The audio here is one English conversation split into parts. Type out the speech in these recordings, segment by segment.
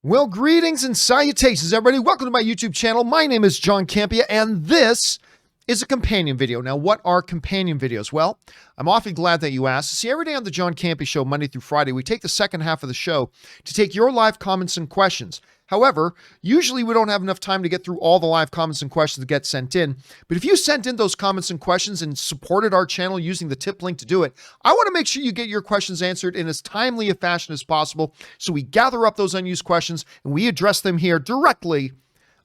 Well, greetings and salutations, everybody. Welcome to my YouTube channel. My name is John Campea, and this is a companion video. Now, what are companion videos? Well, I'm awfully glad that you asked. See, every day on the John Campea Show, Monday through Friday, we take the second half of the show to take your live comments and questions. However, usually we don't have enough time to get through all the live comments and questions that get sent in. But if you sent in those comments and questions and supported our channel using the tip link to do it, I want to make sure you get your questions answered in as timely a fashion as possible. So we gather up those unused questions and we address them here directly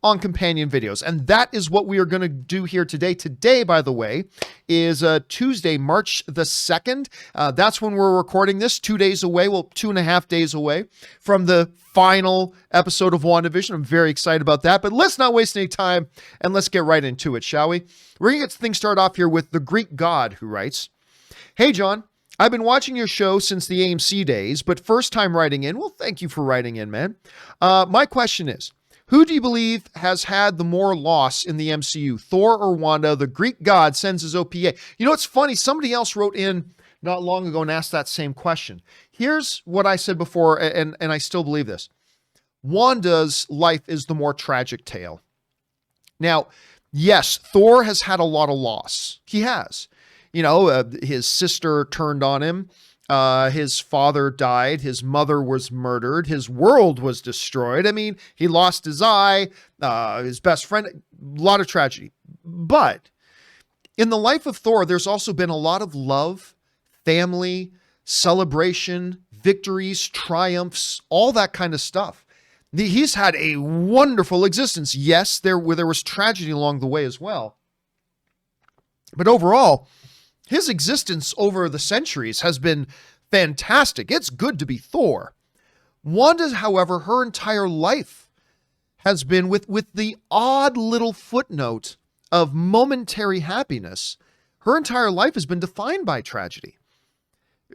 on companion videos. And that is what we are going to do here today. Today, by the way, is Tuesday, March the 2nd. That's when we're recording this, 2 days away, well, 2.5 days away from the final episode of WandaVision. I'm very excited about that, but let's not waste any time and let's get right into it, shall we? We're going to get things started off here with the Greek God, who writes, "Hey, John, I've been watching your show since the AMC days, but first time writing in. Well, thank you for writing in, man. My question is, who do you believe has had the more loss in the MCU, Thor or Wanda? The Greek God sends his OPA." You know, it's funny. Somebody else wrote in not long ago and asked that same question. Here's what I said before, and I still believe this. Wanda's life is the more tragic tale. Now, yes, Thor has had a lot of loss. He has. You know, his sister turned on him. His father died. His mother was murdered. His world was destroyed. I mean, he lost his eye, his best friend, a lot of tragedy. But in the life of Thor, there's also been a lot of love, family, celebration, victories, triumphs, all that kind of stuff. He's had a wonderful existence. Yes, there was tragedy along the way as well. But overall, his existence over the centuries has been fantastic. It's good to be Thor. Wanda, however, her entire life has been with the odd little footnote of momentary happiness. Her entire life has been defined by tragedy.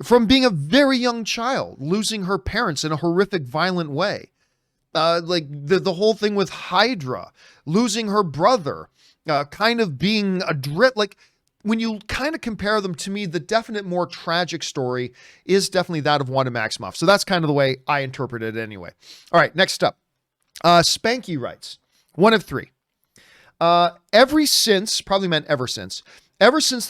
From being a very young child, losing her parents in a horrific, violent way. Like the whole thing with Hydra, losing her brother, kind of being adrift, like, when you kind of compare them, to me, the definite more tragic story is definitely that of Wanda Maximoff. So that's kind of the way I interpret it anyway. All right, next up. Spanky writes, one of three. Ever since the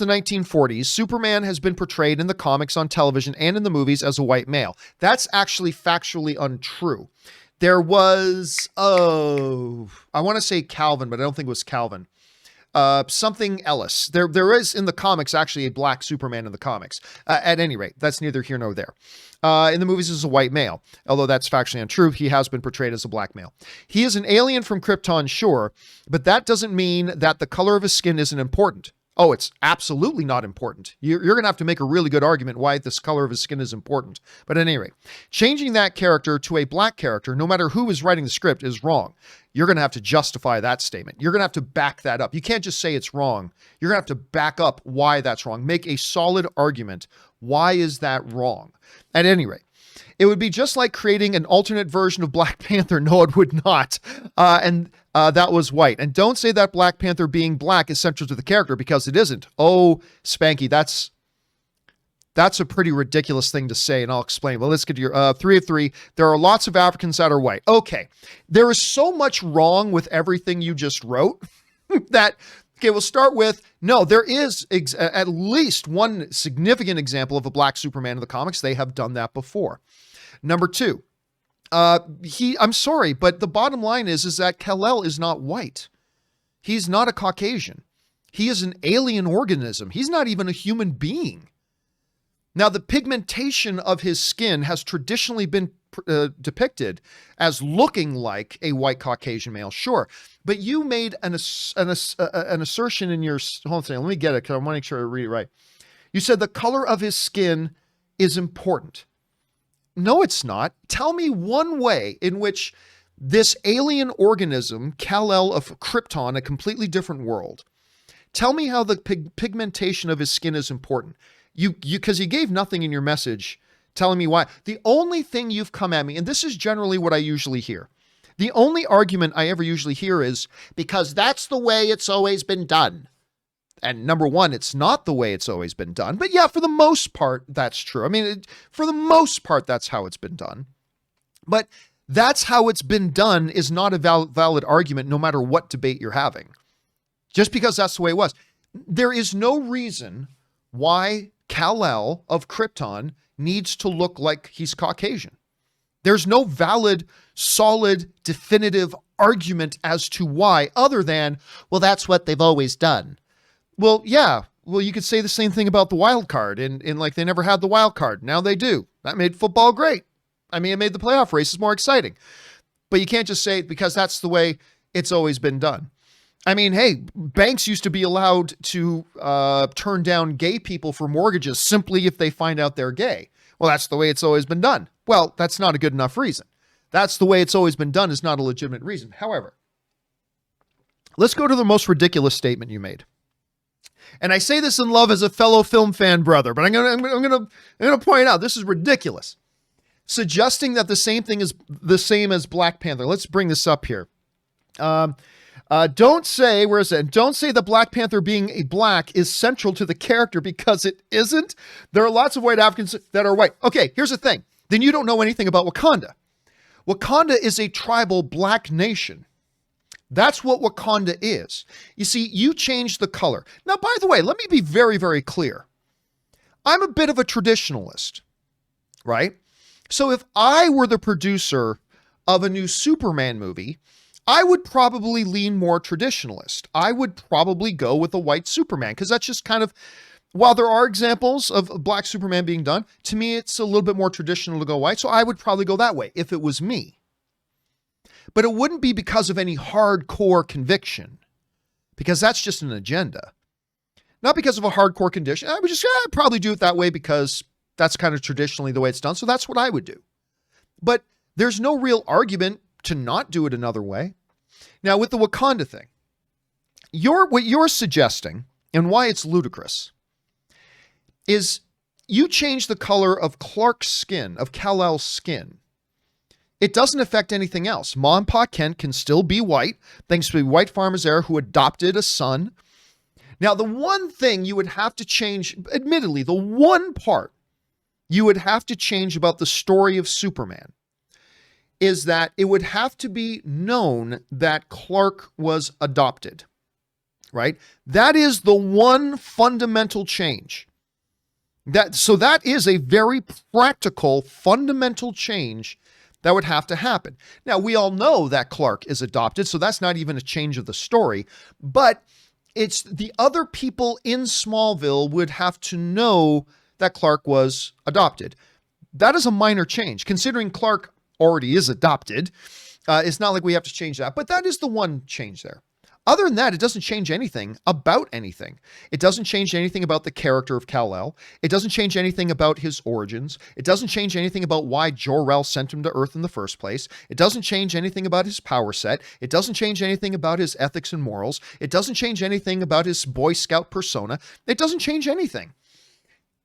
1940s, Superman has been portrayed in the comics, on television, and in the movies as a white male. That's actually factually untrue. There was, I want to say Calvin, but I don't think it was Calvin. Something Ellis. There is in the comics actually a black Superman in the comics. At any rate, that's neither here nor there. In the movies, is a white male, although that's factually untrue. He has been portrayed as a black male. He is an alien from Krypton, sure, but that doesn't mean that the color of his skin isn't important. Oh, it's absolutely not important. You're going to have to make a really good argument why this color of his skin is important. But at any rate, changing that character to a black character, no matter who is writing the script, is wrong. You're going to have to justify that statement. You're going to have to back that up. You can't just say it's wrong. You're going to have to back up why that's wrong. Make a solid argument. Why is that wrong? At any rate, it would be just like creating an alternate version of Black Panther. No, it would not. That was white. And don't say that Black Panther being black is central to the character, because it isn't. Oh, Spanky, that's a pretty ridiculous thing to say, and I'll explain. Well, let's get to your 3 of 3. There are lots of Africans that are white. Okay. There is so much wrong with everything you just wrote that, okay, we'll start with, no, there is at least one significant example of a black Superman in the comics. They have done that before. Number 2, I'm sorry, but the bottom line is that Kal-El is not white. He's not a Caucasian. He is an alien organism. He's not even a human being. Now, the pigmentation of his skin has traditionally been depicted as looking like a white Caucasian male, sure. But you made an assertion in your, hold on a second, let me get it, because I want to make sure I read it right. You said the color of his skin is important. No, it's not. Tell me one way in which this alien organism, Kal-El of Krypton, a completely different world, tell me how the pigmentation of his skin is important. Because you gave nothing in your message telling me why. The only thing you've come at me, and this is generally what I usually hear, the only argument I ever usually hear is, because that's the way it's always been done. And number one, it's not the way it's always been done. But yeah, for the most part, that's true. I mean, for the most part, that's how it's been done. But That's how it's been done is not a valid argument no matter what debate you're having. Just because that's the way it was. There is no reason why Kal-El of Krypton needs to look like he's Caucasian. There's no valid, solid, definitive argument as to why, other than, well, that's what they've always done. Well, yeah. Well, you could say the same thing about the wild card, and like they never had the wild card. Now they do. That made football great. I mean, it made the playoff races more exciting. But you can't just say it because that's the way it's always been done. I mean, hey, banks used to be allowed to turn down gay people for mortgages simply if they find out they're gay. Well, that's the way it's always been done. Well, that's not a good enough reason. That's the way it's always been done is not a legitimate reason. However, let's go to the most ridiculous statement you made. And I say this in love as a fellow film fan brother, but I'm gonna point out this is ridiculous. Suggesting that the same thing is the same as Black Panther. Let's bring this up here. Don't say, where is it? Don't say that Black Panther being a black is central to the character because it isn't. There are lots of white Africans that are white. Okay, here's the thing. Then you don't know anything about Wakanda. Wakanda is a tribal black nation. That's what Wakanda is. You see, you changed the color. Now, by the way, let me be very, very clear. I'm a bit of a traditionalist, right? So if I were the producer of a new Superman movie, I would probably lean more traditionalist. I would probably go with a white Superman because that's just kind of, while there are examples of black Superman being done, to me, it's a little bit more traditional to go white. So I would probably go that way if it was me. But it wouldn't be because of any hardcore conviction, because that's just an agenda. Not because of a hardcore condition. I would just I'd probably do it that way because that's kind of traditionally the way it's done. So that's what I would do. But there's no real argument to not do it another way. Now, with the Wakanda thing, what you're suggesting, and why it's ludicrous, is you change the color of Clark's skin, of Kal-El's skin. It doesn't affect anything else. Ma and Pa Kent can still be white, thanks to a white farmer's heir who adopted a son. Now, the one thing you would have to change, admittedly, the one part you would have to change about the story of Superman is that it would have to be known that Clark was adopted, right? That is the one fundamental change. So that is a very practical, fundamental change that would have to happen. Now, we all know that Clark is adopted, so that's not even a change of the story, but it's the other people in Smallville would have to know that Clark was adopted. That is a minor change, considering Clark already is adopted. It's not like we have to change that, but that is the one change there. Other than that, it doesn't change anything about anything. It doesn't change anything about the character of Kal-El. It doesn't change anything about his origins. It doesn't change anything about why Jor-El sent him to Earth in the first place. It doesn't change anything about his power set. It doesn't change anything about his ethics and morals. It doesn't change anything about his Boy Scout persona. It doesn't change anything.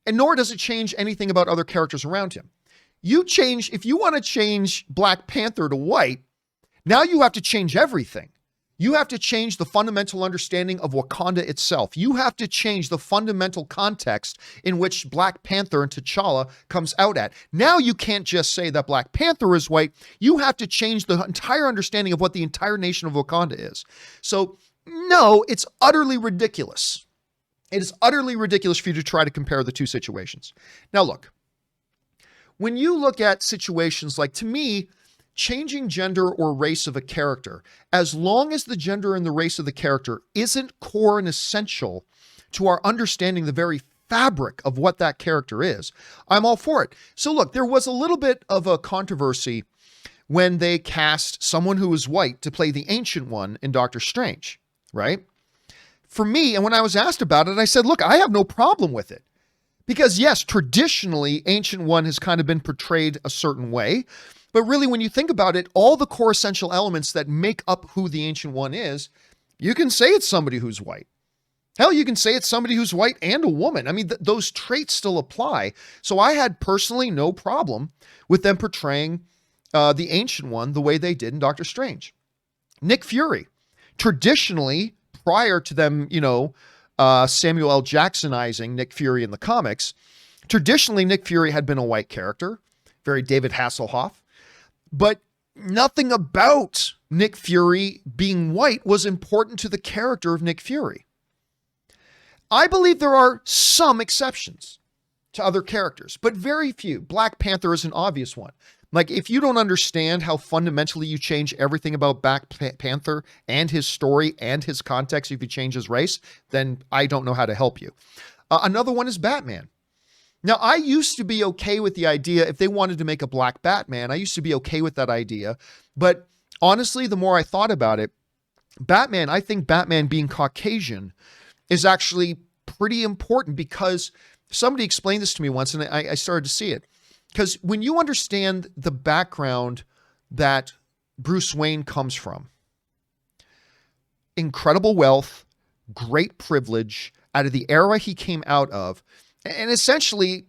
And nor does it change anything about other characters around him. If you want to change Black Panther to white, now you have to change everything. You have to change the fundamental understanding of Wakanda itself. You have to change the fundamental context in which Black Panther and T'Challa comes out at. Now you can't just say that Black Panther is white. You have to change the entire understanding of what the entire nation of Wakanda is. So no, it's utterly ridiculous. It is utterly ridiculous for you to try to compare the two situations. Now look, when you look at situations like, to me, changing gender or race of a character, as long as the gender and the race of the character isn't core and essential to our understanding the very fabric of what that character is, I'm all for it. So look, there was a little bit of a controversy when they cast someone who was white to play the Ancient One in Doctor Strange, right? For me, and when I was asked about it, I said, look, I have no problem with it. Because yes, traditionally, Ancient One has kind of been portrayed a certain way. But really, when you think about it, all the core essential elements that make up who the Ancient One is, you can say it's somebody who's white. Hell, you can say it's somebody who's white and a woman. I mean, those traits still apply. So I had personally no problem with them portraying the Ancient One the way they did in Doctor Strange. Nick Fury, traditionally, prior to them, Samuel L. Jacksonizing Nick Fury in the comics, traditionally Nick Fury had been a white character, very David Hasselhoff. But nothing about Nick Fury being white was important to the character of Nick Fury. I believe there are some exceptions to other characters, but very few. Black Panther is an obvious one. Like, if you don't understand how fundamentally you change everything about Black Panther and his story and his context, if you change his race, then I don't know how to help you. Another one is Batman. Now, I used to be okay with the idea, if they wanted to make a black Batman, I used to be okay with that idea. But honestly, the more I thought about it, I think Batman being Caucasian is actually pretty important, because somebody explained this to me once and I started to see it. Because when you understand the background that Bruce Wayne comes from, incredible wealth, great privilege out of the era he came out of, and essentially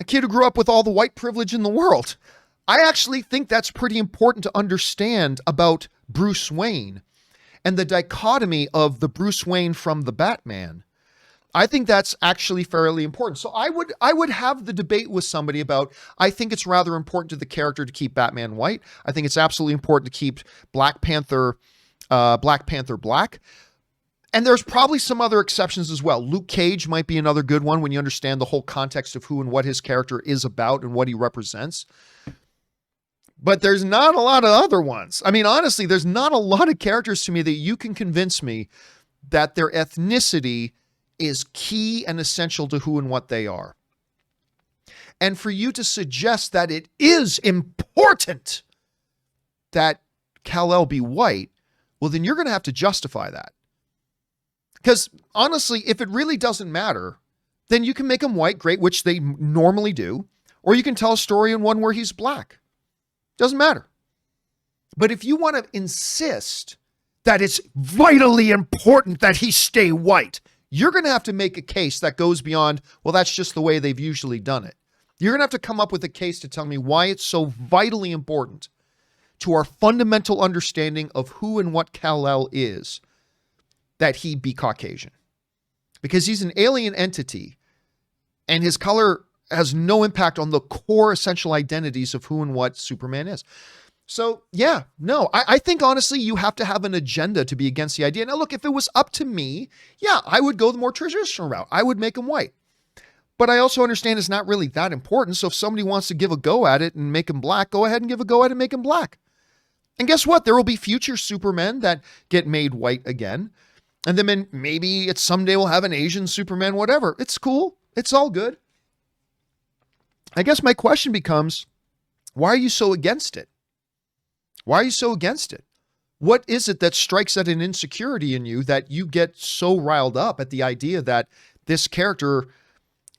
a kid who grew up with all the white privilege in the world. I actually think that's pretty important to understand about Bruce Wayne and the dichotomy of the Bruce Wayne from the Batman. I think that's actually fairly important. So I would have the debate with somebody about, I think it's rather important to the character to keep Batman white. I think it's absolutely important to keep Black Panther black. And there's probably some other exceptions as well. Luke Cage might be another good one when you understand the whole context of who and what his character is about and what he represents. But there's not a lot of other ones. I mean, honestly, there's not a lot of characters to me that you can convince me that their ethnicity is key and essential to who and what they are. And for you to suggest that it is important that Kal-El be white, well, then you're going to have to justify that. Because honestly, if it really doesn't matter, then you can make him white, great, which they normally do, or you can tell a story in one where he's black. Doesn't matter. But if you want to insist that it's vitally important that he stay white, you're going to have to make a case that goes beyond, well, that's just the way they've usually done it. You're going to have to come up with a case to tell me why it's so vitally important to our fundamental understanding of who and what Kal-El is that he be Caucasian. Because he's an alien entity, and his color has no impact on the core essential identities of who and what Superman is. So yeah, no, I think honestly, you have to have an agenda to be against the idea. Now look, if it was up to me, yeah, I would go the more traditional route. I would make him white. But I also understand it's not really that important. So if somebody wants to give a go at it and make him black, go ahead and give a go at it and make him black. And guess what? There will be future Supermen that get made white again. And then maybe it's someday we'll have an Asian Superman, whatever. It's cool. It's all good. I guess my question becomes, why are you so against it? Why are you so against it? What is it that strikes at an insecurity in you that you get so riled up at the idea that this character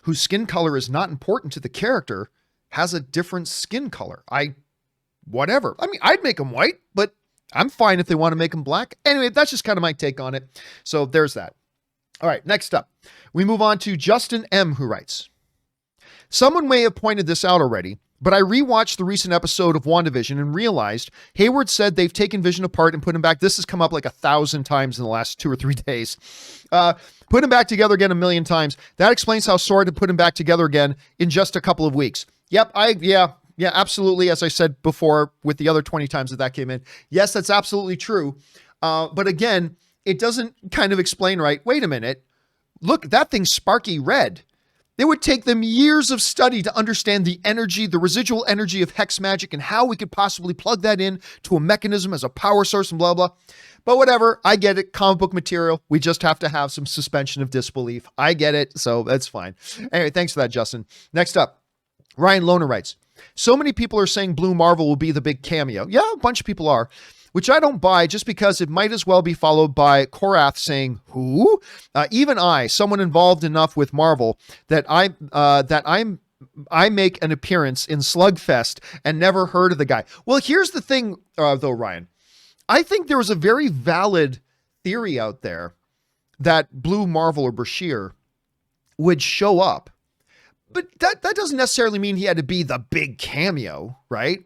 whose skin color is not important to the character has a different skin color? Whatever. I mean, I'd make him white, but I'm fine if they want to make him black. Anyway, that's just kind of my take on it. So there's that. All right, next up, we move on to Justin M., who writes, someone may have pointed this out already, but I rewatched the recent episode of WandaVision and realized Hayward said they've taken Vision apart and put him back. This has come up like 1,000 times in the last 2 or 3 days. Put him back together again 1,000,000 times. That explains how Sword had put him back together again in just a couple of weeks. Yep, yeah, absolutely. As I said before with the other 20 times that came in. Yes, that's absolutely true. But again, it doesn't kind of explain right. Wait a minute. Look, that thing's sparky red. It would take them years of study to understand the energy, the residual energy of hex magic and how we could possibly plug that in to a mechanism as a power source and blah, blah. But whatever, I get it. Comic book material. We just have to have some suspension of disbelief. I get it. So that's fine. Anyway, thanks for that, Justin. Next up, Ryan Lohner writes, so many people are saying Blue Marvel will be the big cameo. Yeah, a bunch of people are. Which I don't buy just because it might as well be followed by Korath saying, who? Even I, someone involved enough with Marvel, that I make an appearance in Slugfest and never heard of the guy. Well, here's the thing, though, Ryan. I think there was a very valid theory out there that Blue Marvel or Bashir would show up. But that doesn't necessarily mean he had to be the big cameo, right?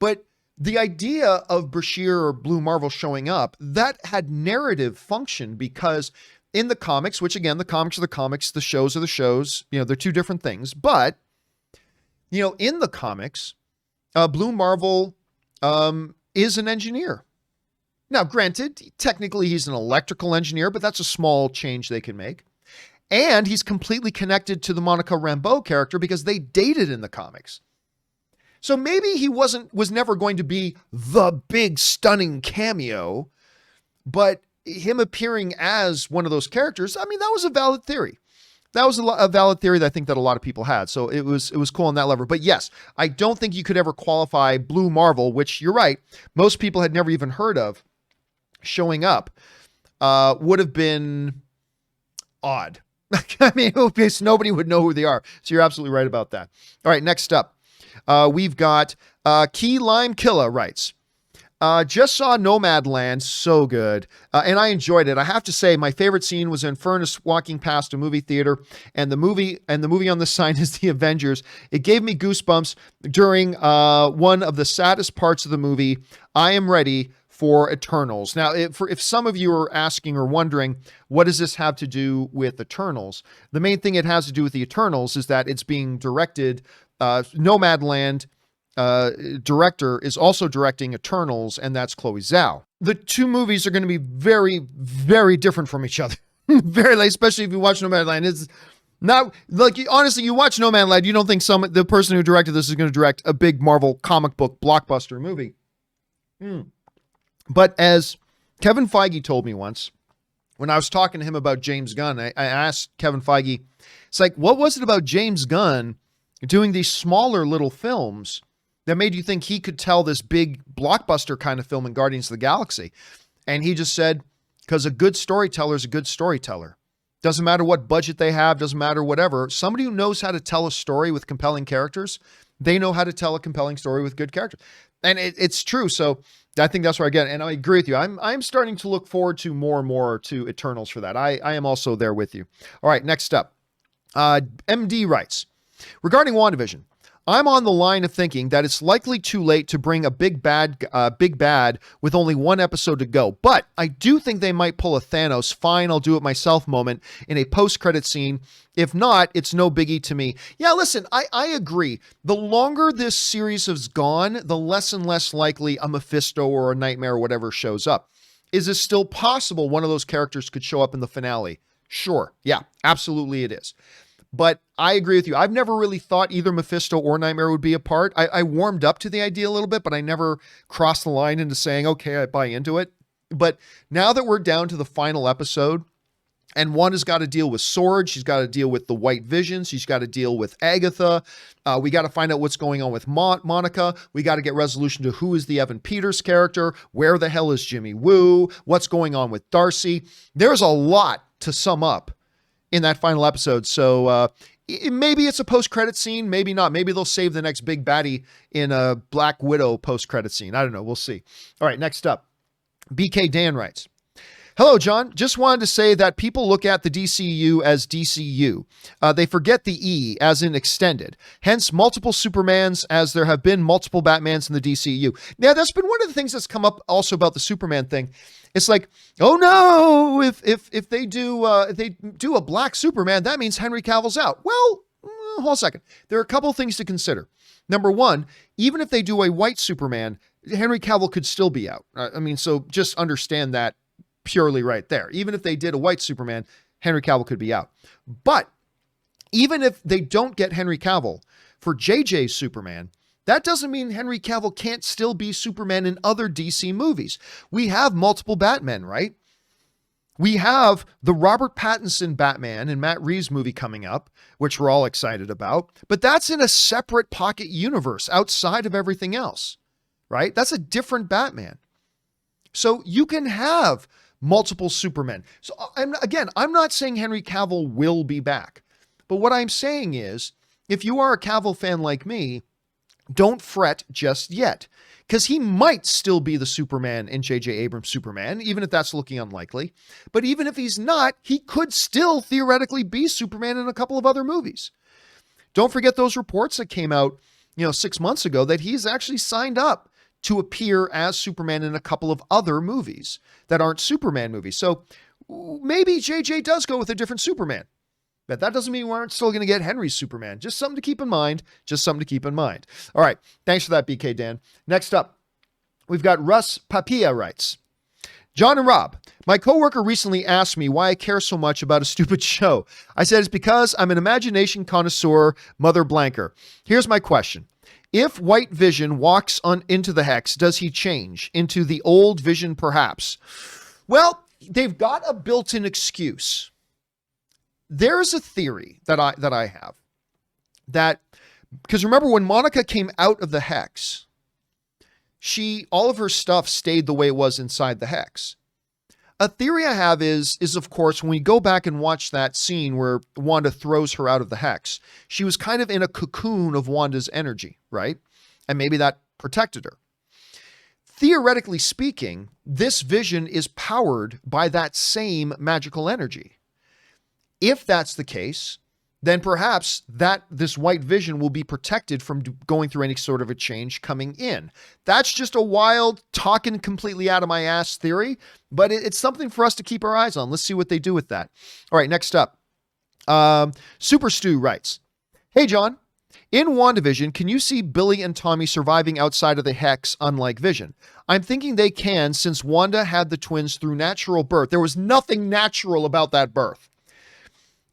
But the idea of Bashir or Blue Marvel showing up, that had narrative function because in the comics, which again, the comics are the comics, the shows are the shows, they're two different things. But, in the comics, Blue Marvel is an engineer. Now, granted, technically he's an electrical engineer, but that's a small change they can make. And he's completely connected to the Monica Rambeau character because they dated in the comics. So maybe he was never going to be the big stunning cameo, but him appearing as one of those characters, I mean, that was a valid theory. That was a valid theory that I think that a lot of people had. So it was cool on that level. But yes, I don't think you could ever qualify Blue Marvel, which you're right, most people had never even heard of, showing up, would have been odd. I mean, nobody would know who they are. So you're absolutely right about that. All right, next up, we've got Key Lime Killa writes, just saw Nomadland, so good, and I enjoyed it. I have to say, my favorite scene was in Furnace walking past a movie theater, and the movie on the sign is the Avengers. It gave me goosebumps during one of the saddest parts of the movie. I am ready for Eternals. Now, if some of you are asking or wondering, what does this have to do with Eternals? The main thing it has to do with the Eternals is that it's being directed, Nomadland director is also directing Eternals, and that's Chloe Zhao. The two movies are going to be very, very different from each other. Especially if you watch Nomadland. It's not like, honestly, you watch Nomadland, you don't think the person who directed this is going to direct a big Marvel comic book blockbuster movie. But as Kevin Feige told me once, when I was talking to him about James Gunn, I asked Kevin Feige, it's like, what was it about James Gunn doing these smaller little films that made you think he could tell this big blockbuster kind of film in Guardians of the Galaxy? And he just said, because a good storyteller is a good storyteller. Doesn't matter what budget they have, doesn't matter whatever. Somebody who knows how to tell a story with compelling characters, they know how to tell a compelling story with good characters. And it's true. So I think that's where I get it. And I agree with you. I'm starting to look forward to more and more to Eternals for that. I am also there with you. All right, next up. MD writes, regarding WandaVision, I'm on the line of thinking that it's likely too late to bring a big bad with only one episode to go. But I do think they might pull a Thanos, fine, I'll do it myself moment in a post-credit scene. If not, it's no biggie to me. Yeah, listen, I agree. The longer this series has gone, the less and less likely a Mephisto or a Nightmare or whatever shows up. Is it still possible one of those characters could show up in the finale? Sure. Yeah, absolutely it is. But I agree with you. I've never really thought either Mephisto or Nightmare would be a part. I warmed up to the idea a little bit, but I never crossed the line into saying, okay, I buy into it. But now that we're down to the final episode, and Wanda's got to deal with Sword, she's got to deal with the White Vision, she's got to deal with Agatha. We got to find out what's going on with Monica. We got to get resolution to who is the Evan Peters character, where the hell is Jimmy Woo, what's going on with Darcy. There's a lot to sum up in that final episode. So maybe it's a post-credit scene, maybe not. Maybe they'll save the next big baddie in a Black Widow post-credit scene. I don't know. We'll see. All right, next up. BK Dan writes, hello, John. Just wanted to say that people look at the DCU as DCU. They forget the E as in extended. Hence, multiple Supermans as there have been multiple Batmans in the DCU. Now, that's been one of the things that's come up also about the Superman thing. It's like, oh no, if they do a black Superman, that means Henry Cavill's out. Well, hold on a second. There are a couple of things to consider. Number one, even if they do a white Superman, Henry Cavill could still be out. I mean, so just understand that purely right there. Even if they did a white Superman, Henry Cavill could be out. But even if they don't get Henry Cavill for JJ's Superman, that doesn't mean Henry Cavill can't still be Superman in other DC movies. We have multiple Batmen, right? We have the Robert Pattinson Batman and Matt Reeves movie coming up, which we're all excited about, but that's in a separate pocket universe outside of everything else, right? That's a different Batman. So you can have multiple Supermen. So I'm not saying Henry Cavill will be back, but what I'm saying is, if you are a Cavill fan like me, don't fret just yet, because he might still be the Superman in J.J. Abrams' Superman, even if that's looking unlikely. But even if he's not, he could still theoretically be Superman in a couple of other movies. Don't forget those reports that came out, 6 months ago, that he's actually signed up to appear as Superman in a couple of other movies that aren't Superman movies. So maybe J.J. does go with a different Superman. But that doesn't mean we aren't still going to get Henry's Superman. Just something to keep in mind. All right. Thanks for that, BK Dan. Next up, We've got Russ Papia writes, John and Rob, my coworker recently asked me why I care so much about a stupid show. I said it's because I'm an imagination connoisseur, mother blanker. Here's my question. If White Vision walks on into the Hex, does he change into the old Vision perhaps? Well, they've got a built-in excuse. There's a theory that I have that, because remember when Monica came out of the Hex, all of her stuff stayed the way it was inside the Hex. A theory I have is of course, when we go back and watch that scene where Wanda throws her out of the Hex, she was kind of in a cocoon of Wanda's energy, right? And maybe that protected her. Theoretically speaking, this Vision is powered by that same magical energy. If that's the case, then perhaps this White Vision will be protected from going through any sort of a change coming in. That's just a wild, talking completely out of my ass theory, but it's something for us to keep our eyes on. Let's see what they do with that. All right, next up. Super Stu writes, hey, John, in WandaVision, can you see Billy and Tommy surviving outside of the Hex, unlike Vision? I'm thinking they can, since Wanda had the twins through natural birth. There was nothing natural about that birth.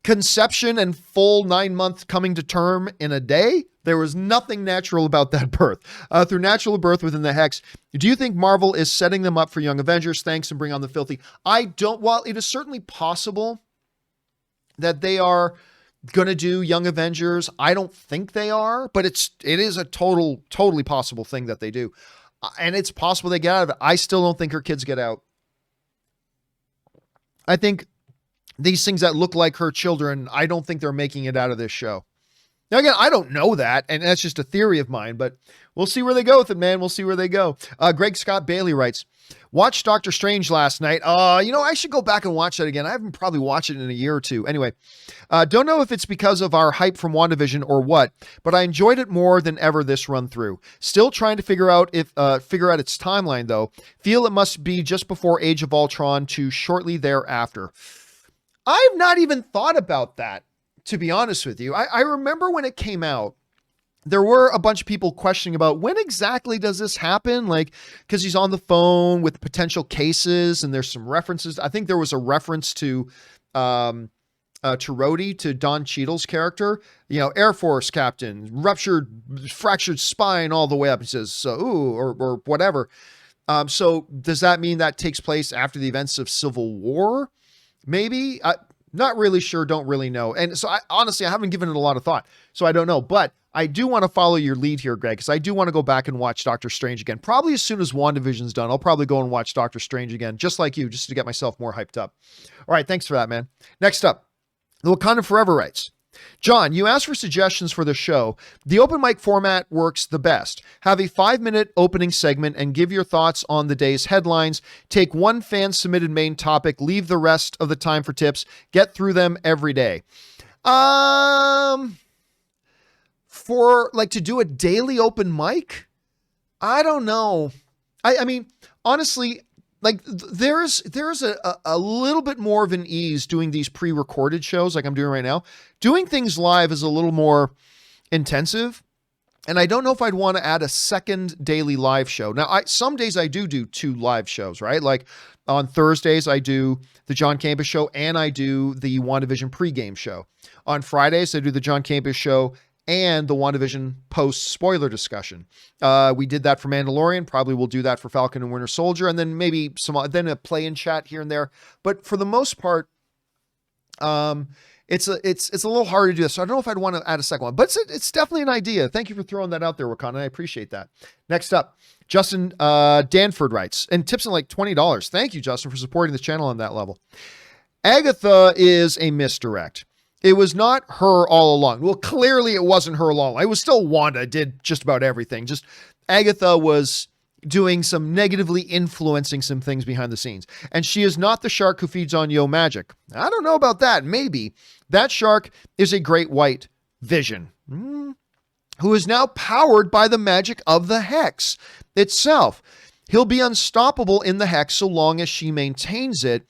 Conception and full 9-month coming to term in a day. There was nothing natural about that birth. Through natural birth within the Hex, do you think Marvel is setting them up for Young Avengers? Thanks, and bring on the filthy. While it is certainly possible that they are going to do Young Avengers, I don't think they are, but it is a totally possible thing that they do. And it's possible they get out of it. I still don't think her kids get out. I think these things that look like her children, I don't think they're making it out of this show. Now, again, I don't know that, and that's just a theory of mine, but we'll see where they go with it, man. We'll see where they go. Greg Scott Bailey writes, watched Doctor Strange last night. I should go back and watch that again. I haven't probably watched it in a year or two. Anyway, don't know if it's because of our hype from WandaVision or what, but I enjoyed it more than ever this run through. Still trying to figure out its timeline, though. Feel it must be just before Age of Ultron to shortly thereafter. I've not even thought about that, to be honest with you. I remember when it came out, there were a bunch of people questioning about when exactly does this happen? Like, because he's on the phone with potential cases and there's some references. I think there was a reference to Rhodey, to Don Cheadle's character, Air Force captain, fractured spine all the way up. He says, or whatever. So does that mean that takes place after the events of Civil War? Maybe. Not really sure. Don't really know. And so honestly, I haven't given it a lot of thought, so I don't know. But I do want to follow your lead here, Greg, because I do want to go back and watch Doctor Strange again. Probably as soon as WandaVision's done, I'll probably go and watch Doctor Strange again, just like you, just to get myself more hyped up. All right. Thanks for that, man. Next up, The Wakanda Forever writes, John, you asked for suggestions for the show. The open mic format works the best. Have a 5-minute opening segment and give your thoughts on the day's headlines. Take one fan-submitted main topic. Leave the rest of the time for tips. Get through them every day. To do a daily open mic? I don't know. I mean, honestly, there's a little bit more of an ease doing these pre-recorded shows like I'm doing right now. Doing things live is a little more intensive. And I don't know if I'd want to add a second daily live show. Now, some days I do 2 live shows, right? Like on Thursdays, I do the John Campea Show and I do the WandaVision pregame show. On Fridays, I do the John Campea Show and the WandaVision post-spoiler discussion. We did that for Mandalorian. Probably we'll do that for Falcon and Winter Soldier, and then maybe then a play-in chat here and there. But for the most part, it's a little hard to do this. So I don't know if I'd want to add a second one, but it's definitely an idea. Thank you for throwing that out there, Wakanda. I appreciate that. Next up, Justin Danford writes, and tips in like $20. Thank you, Justin, for supporting the channel on that level. Agatha is a misdirect. It was not her all along. Well, clearly it wasn't her all along. It was still Wanda did just about everything. Just Agatha was doing some negatively influencing some things behind the scenes. And she is not the shark who feeds on yo magic. I don't know about that. Maybe. That shark is a great white Vision, who is now powered by the magic of the Hex itself. He'll be unstoppable in the Hex so long as she maintains it.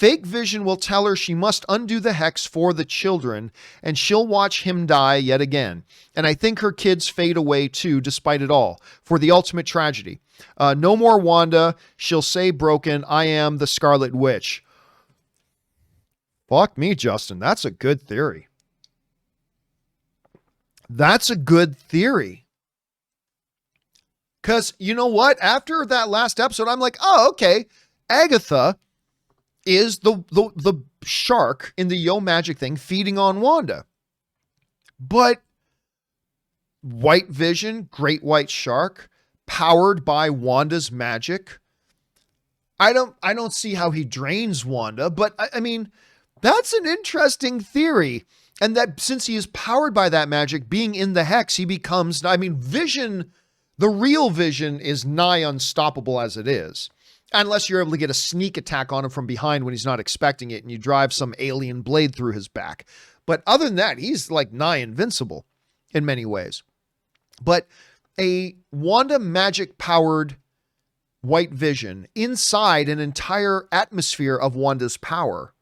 Fake Vision will tell her she must undo the hex for the children, and she'll watch him die yet again. And I think her kids fade away too, despite it all, for the ultimate tragedy. No more Wanda. She'll say broken, I am the Scarlet Witch. Fuck me, Justin. That's a good theory. That's a good theory. Because you know what? After that last episode, I'm like, oh, okay. Agatha is the shark in the Yo Magic thing feeding on Wanda. But White Vision, Great White Shark, powered by Wanda's magic. I don't see how he drains Wanda, but I mean, that's an interesting theory. And that since he is powered by that magic, being in the hex, he becomes, I mean, Vision, the real Vision is nigh unstoppable as it is. Unless you're able to get a sneak attack on him from behind when he's not expecting it and you drive some alien blade through his back. But other than that, he's like nigh invincible in many ways. But a Wanda magic powered White Vision inside an entire atmosphere of Wanda's power.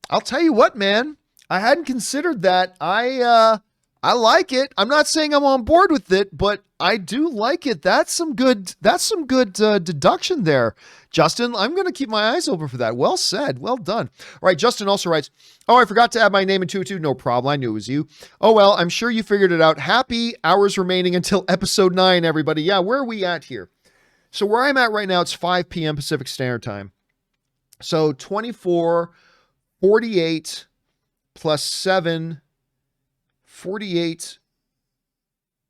I'll tell you what, man, I hadn't considered that. I like it. I'm not saying I'm on board with it, but I do like it. That's some good deduction there. Justin, I'm going to keep my eyes open for that. Well said. Well done. All right. Justin also writes, oh, I forgot to add my name in 202. No problem. I knew it was you. Oh, well, I'm sure you figured it out. Happy hours remaining until episode 9, everybody. Yeah. Where are we at here? So where I'm at right now, it's 5 p.m. Pacific Standard Time. So 24:48 plus 7, 48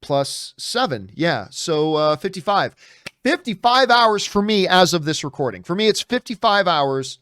plus 7. Yeah. So 55. 55 hours for me as of this recording. For me, it's 55 hours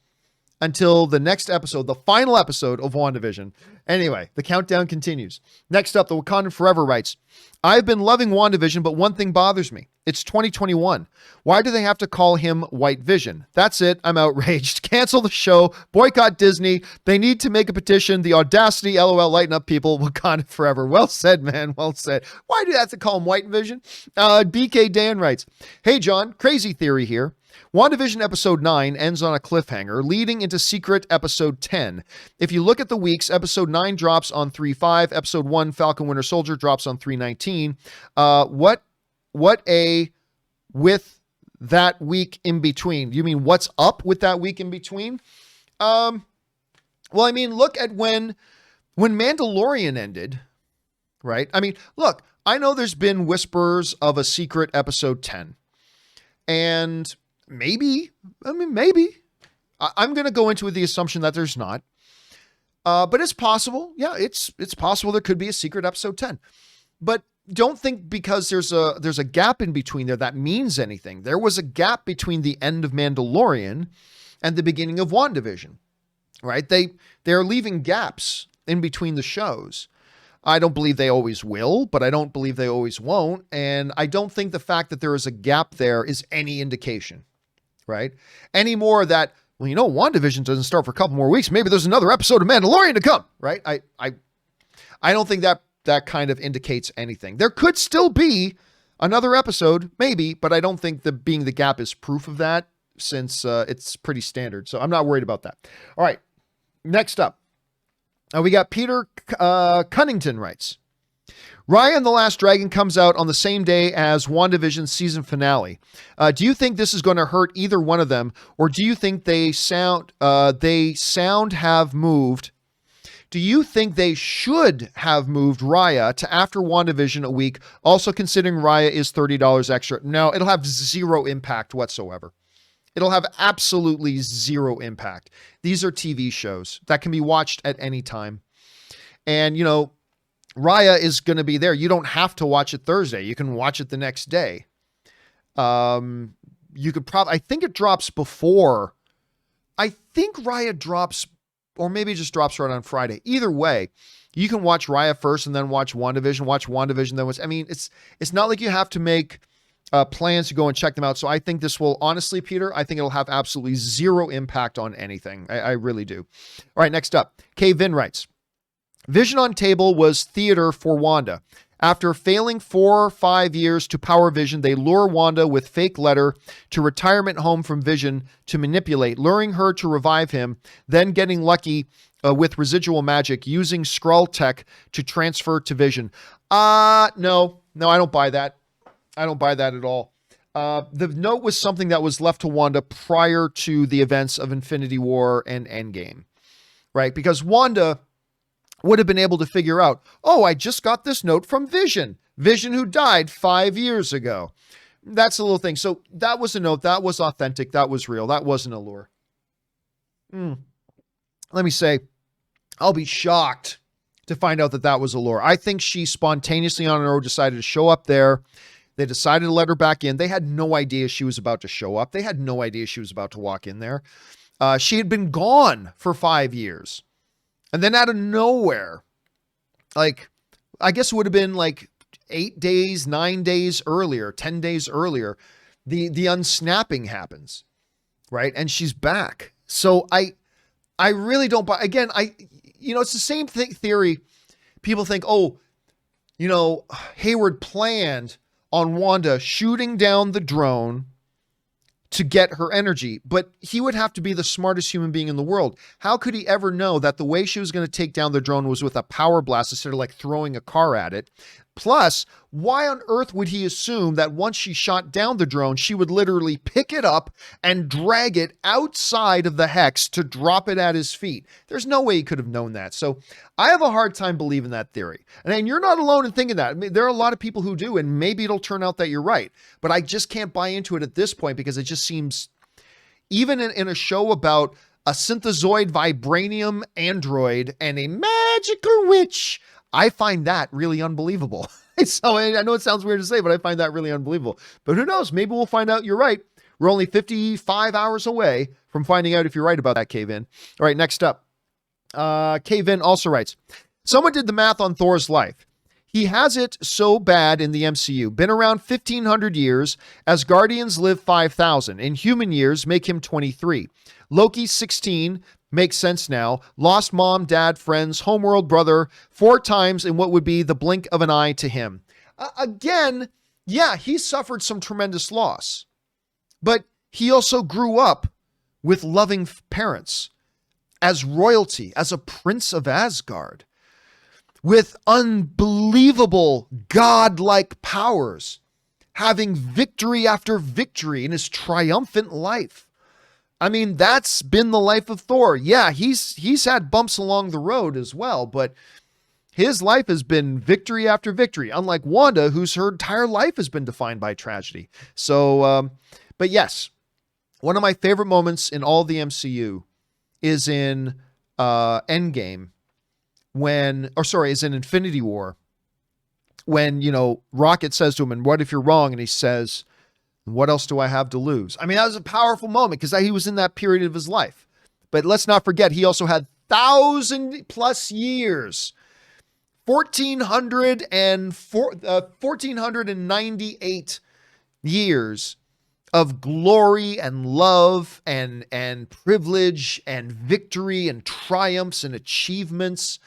until the next episode, the final episode of WandaVision. Anyway, the countdown continues. Next up, the Wakandan Forever writes, I've been loving WandaVision, but one thing bothers me. It's 2021. Why do they have to call him White Vision? That's it. I'm outraged. Cancel the show. Boycott Disney. They need to make a petition. The audacity, LOL, lighten up people. Wakandan Forever. Well said, man. Well said. Why do they have to call him White Vision? BK Dan writes, hey, John, crazy theory here. WandaVision episode 9 ends on a cliffhanger, leading into Secret episode 10. If you look at the weeks, episode 9 drops on 3/5, episode 1, Falcon Winter Soldier, drops on 3/19. With that week in between? You mean what's up with that week in between? Well, I mean, look at when Mandalorian ended, right? I mean, look, I know there's been whispers of a Secret episode 10. And maybe, I'm going to go into the assumption that there's not. But it's possible. Yeah, it's possible there could be a Secret episode 10. But don't think because there's a gap in between there that means anything. There was a gap between the end of Mandalorian and the beginning of WandaVision, right? They're leaving gaps in between the shows. I don't believe they always will, but I don't believe they always won't. And I don't think the fact that there is a gap there is any indication, right? Any more that, well, you know, WandaVision doesn't start for a couple more weeks. Maybe there's another episode of Mandalorian to come, right? I don't think that kind of indicates anything. There could still be another episode, maybe, but I don't think being the gap is proof of that since it's pretty standard. So I'm not worried about that. All right. Next up, we got Peter Cunnington writes, Raya and the Last Dragon comes out on the same day as WandaVision's season finale. Do you think this is going to hurt either one of them, or do you think they have moved? Do you think they should have moved Raya to after WandaVision a week, also considering Raya is $30 extra? No, it'll have zero impact whatsoever. It'll have absolutely zero impact. These are TV shows that can be watched at any time. And, you know, Raya is going to be there. You don't have to watch it Thursday. You can watch it the next day. You could probably, I think it drops before. I think Raya drops, or maybe it just drops right on Friday. Either way, you can watch Raya first and then watch WandaVision, then I mean, it's not like you have to make plans to go and check them out. So I think this will, honestly, Peter, I think it'll have absolutely zero impact on anything. I really do. All right, next up, K. Vin writes, Vision on Table was theater for Wanda. After failing 4 or 5 years to power Vision, they lure Wanda with fake letter to retirement home from Vision to manipulate, luring her to revive him, then getting lucky with residual magic, using Skrull tech to transfer to Vision. No, I don't buy that. I don't buy that at all. The note was something that was left to Wanda prior to the events of Infinity War and Endgame, right? Because Wanda would have been able to figure out, oh, I just got this note from Vision. Vision who died 5 years ago. That's a little thing. So that was a note. That was authentic. That was real. That wasn't a lure. Let me say, I'll be shocked to find out that that was a lure. I think she spontaneously on her own decided to show up there. They decided to let her back in. They had no idea she was about to show up. They had no idea she was about to walk in there. She had been gone for 5 years. And then out of nowhere, like, I guess it would have been like 8 days, 9 days earlier, 10 days earlier, the unsnapping happens, right? And she's back. So I really don't buy, again, it's the same theory. People think, Hayward planned on Wanda shooting down the drone to get her energy, but he would have to be the smartest human being in the world. How could he ever know that the way she was going to take down the drone was with a power blast instead of like throwing a car at it? Plus, why on earth would he assume that once she shot down the drone, she would literally pick it up and drag it outside of the hex to drop it at his feet? There's no way he could have known that. So I have a hard time believing that theory. And you're not alone in thinking that. I mean, there are a lot of people who do, and maybe it'll turn out that you're right. But I just can't buy into it at this point because it just seems, even in a show about a synthezoid vibranium android and a magical witch, I find that really unbelievable. So I know it sounds weird to say, but I find that really unbelievable. But who knows? Maybe we'll find out you're right. We're only 55 hours away from finding out if you're right about that, Cave-In. All right, next up. Cave-In also writes, someone did the math on Thor's life. He has it so bad in the MCU. Been around 1,500 years. Asgardians live 5,000. In human years, make him 23. Loki, 16. Makes sense now. Lost mom, dad, friends, homeworld brother 4 times in what would be the blink of an eye to him. Again, yeah, he suffered some tremendous loss, but he also grew up with loving parents, as royalty, as a prince of Asgard, with unbelievable godlike powers, having victory after victory in his triumphant life. I mean, that's been the life of Thor. Yeah, he's had bumps along the road as well, but his life has been victory after victory, unlike Wanda, whose her entire life has been defined by tragedy. So, but yes, one of my favorite moments in all the MCU is in Endgame is in Infinity War, when, Rocket says to him, and what if you're wrong? And he says, what else do I have to lose? I mean, that was a powerful moment because he was in that period of his life. But let's not forget, he also had 1,000+ years, 1,498 years of glory and love and privilege and victory and triumphs and achievements.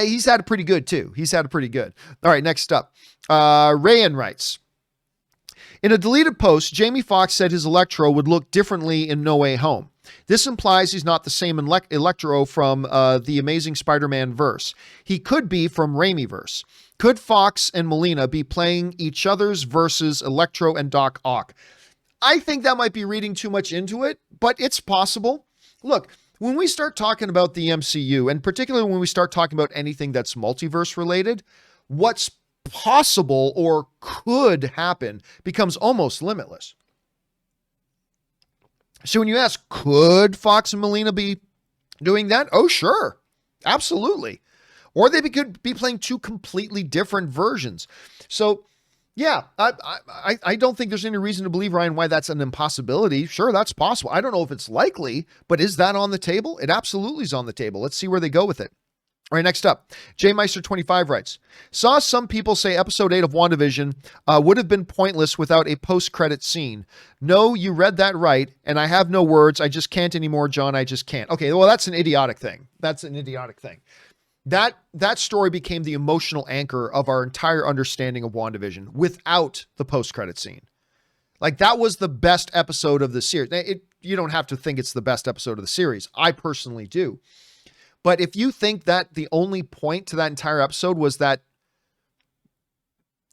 He's had it pretty good too. All right, next up. Rayan writes, in a deleted post, Jamie Foxx said his Electro would look differently in No Way Home. This implies he's not the same Electro from the Amazing Spider-Man verse. He could be from Raimiverse. Could Fox and Molina be playing each other's versus Electro and Doc Ock? I think that might be reading too much into it, but it's possible. Look, when we start talking about the MCU, and particularly when we start talking about anything that's multiverse related, what's possible or could happen becomes almost limitless. So when you ask, could Fox and Molina be doing that? Oh, sure. Absolutely. Or they could be playing 2 completely different versions. So yeah, I don't think there's any reason to believe, Ryan, why that's an impossibility. Sure, that's possible. I don't know if it's likely, but is that on the table? It absolutely is on the table. Let's see where they go with it. All right, next up, JMeister25 writes, saw some people say episode 8 of WandaVision would have been pointless without a post-credit scene. No, you read that right, and I have no words. I just can't anymore, John. I just can't. Okay, well, that's an idiotic thing. That story became the emotional anchor of our entire understanding of WandaVision without the post-credit scene. Like, that was the best episode of the series. You don't have to think it's the best episode of the series. I personally do. But if you think that the only point to that entire episode was that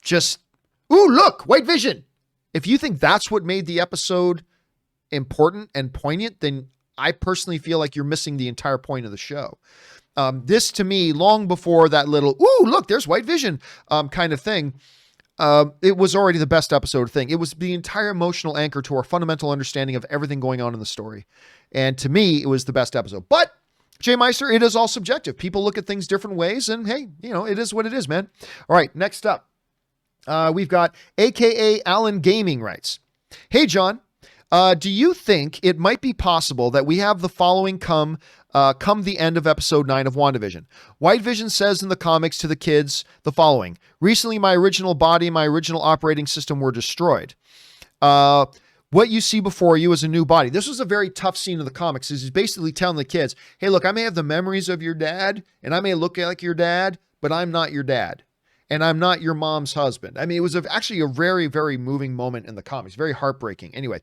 just, ooh, look, White Vision. If you think that's what made the episode important and poignant, then I personally feel like you're missing the entire point of the show. This, to me, long before that little, ooh, look, there's White Vision kind of thing, it was already the best episode thing. It was the entire emotional anchor to our fundamental understanding of everything going on in the story. And to me, it was the best episode. But, Jay Meister, it is all subjective. People look at things different ways, and hey, it is what it is, man. All right, next up, we've got AKA Alan Gaming writes, hey, John, do you think it might be possible that we have the following come the end of episode 9 of WandaVision? White Vision says in the comics to the kids the following: recently, my original body and my original operating system were destroyed. What you see before you is a new body. This was a very tough scene in the comics. He's basically telling the kids, hey, look, I may have the memories of your dad, and I may look like your dad, but I'm not your dad. And I'm not your mom's husband. I mean, it was actually a very, very moving moment in the comics. Very heartbreaking. Anyway,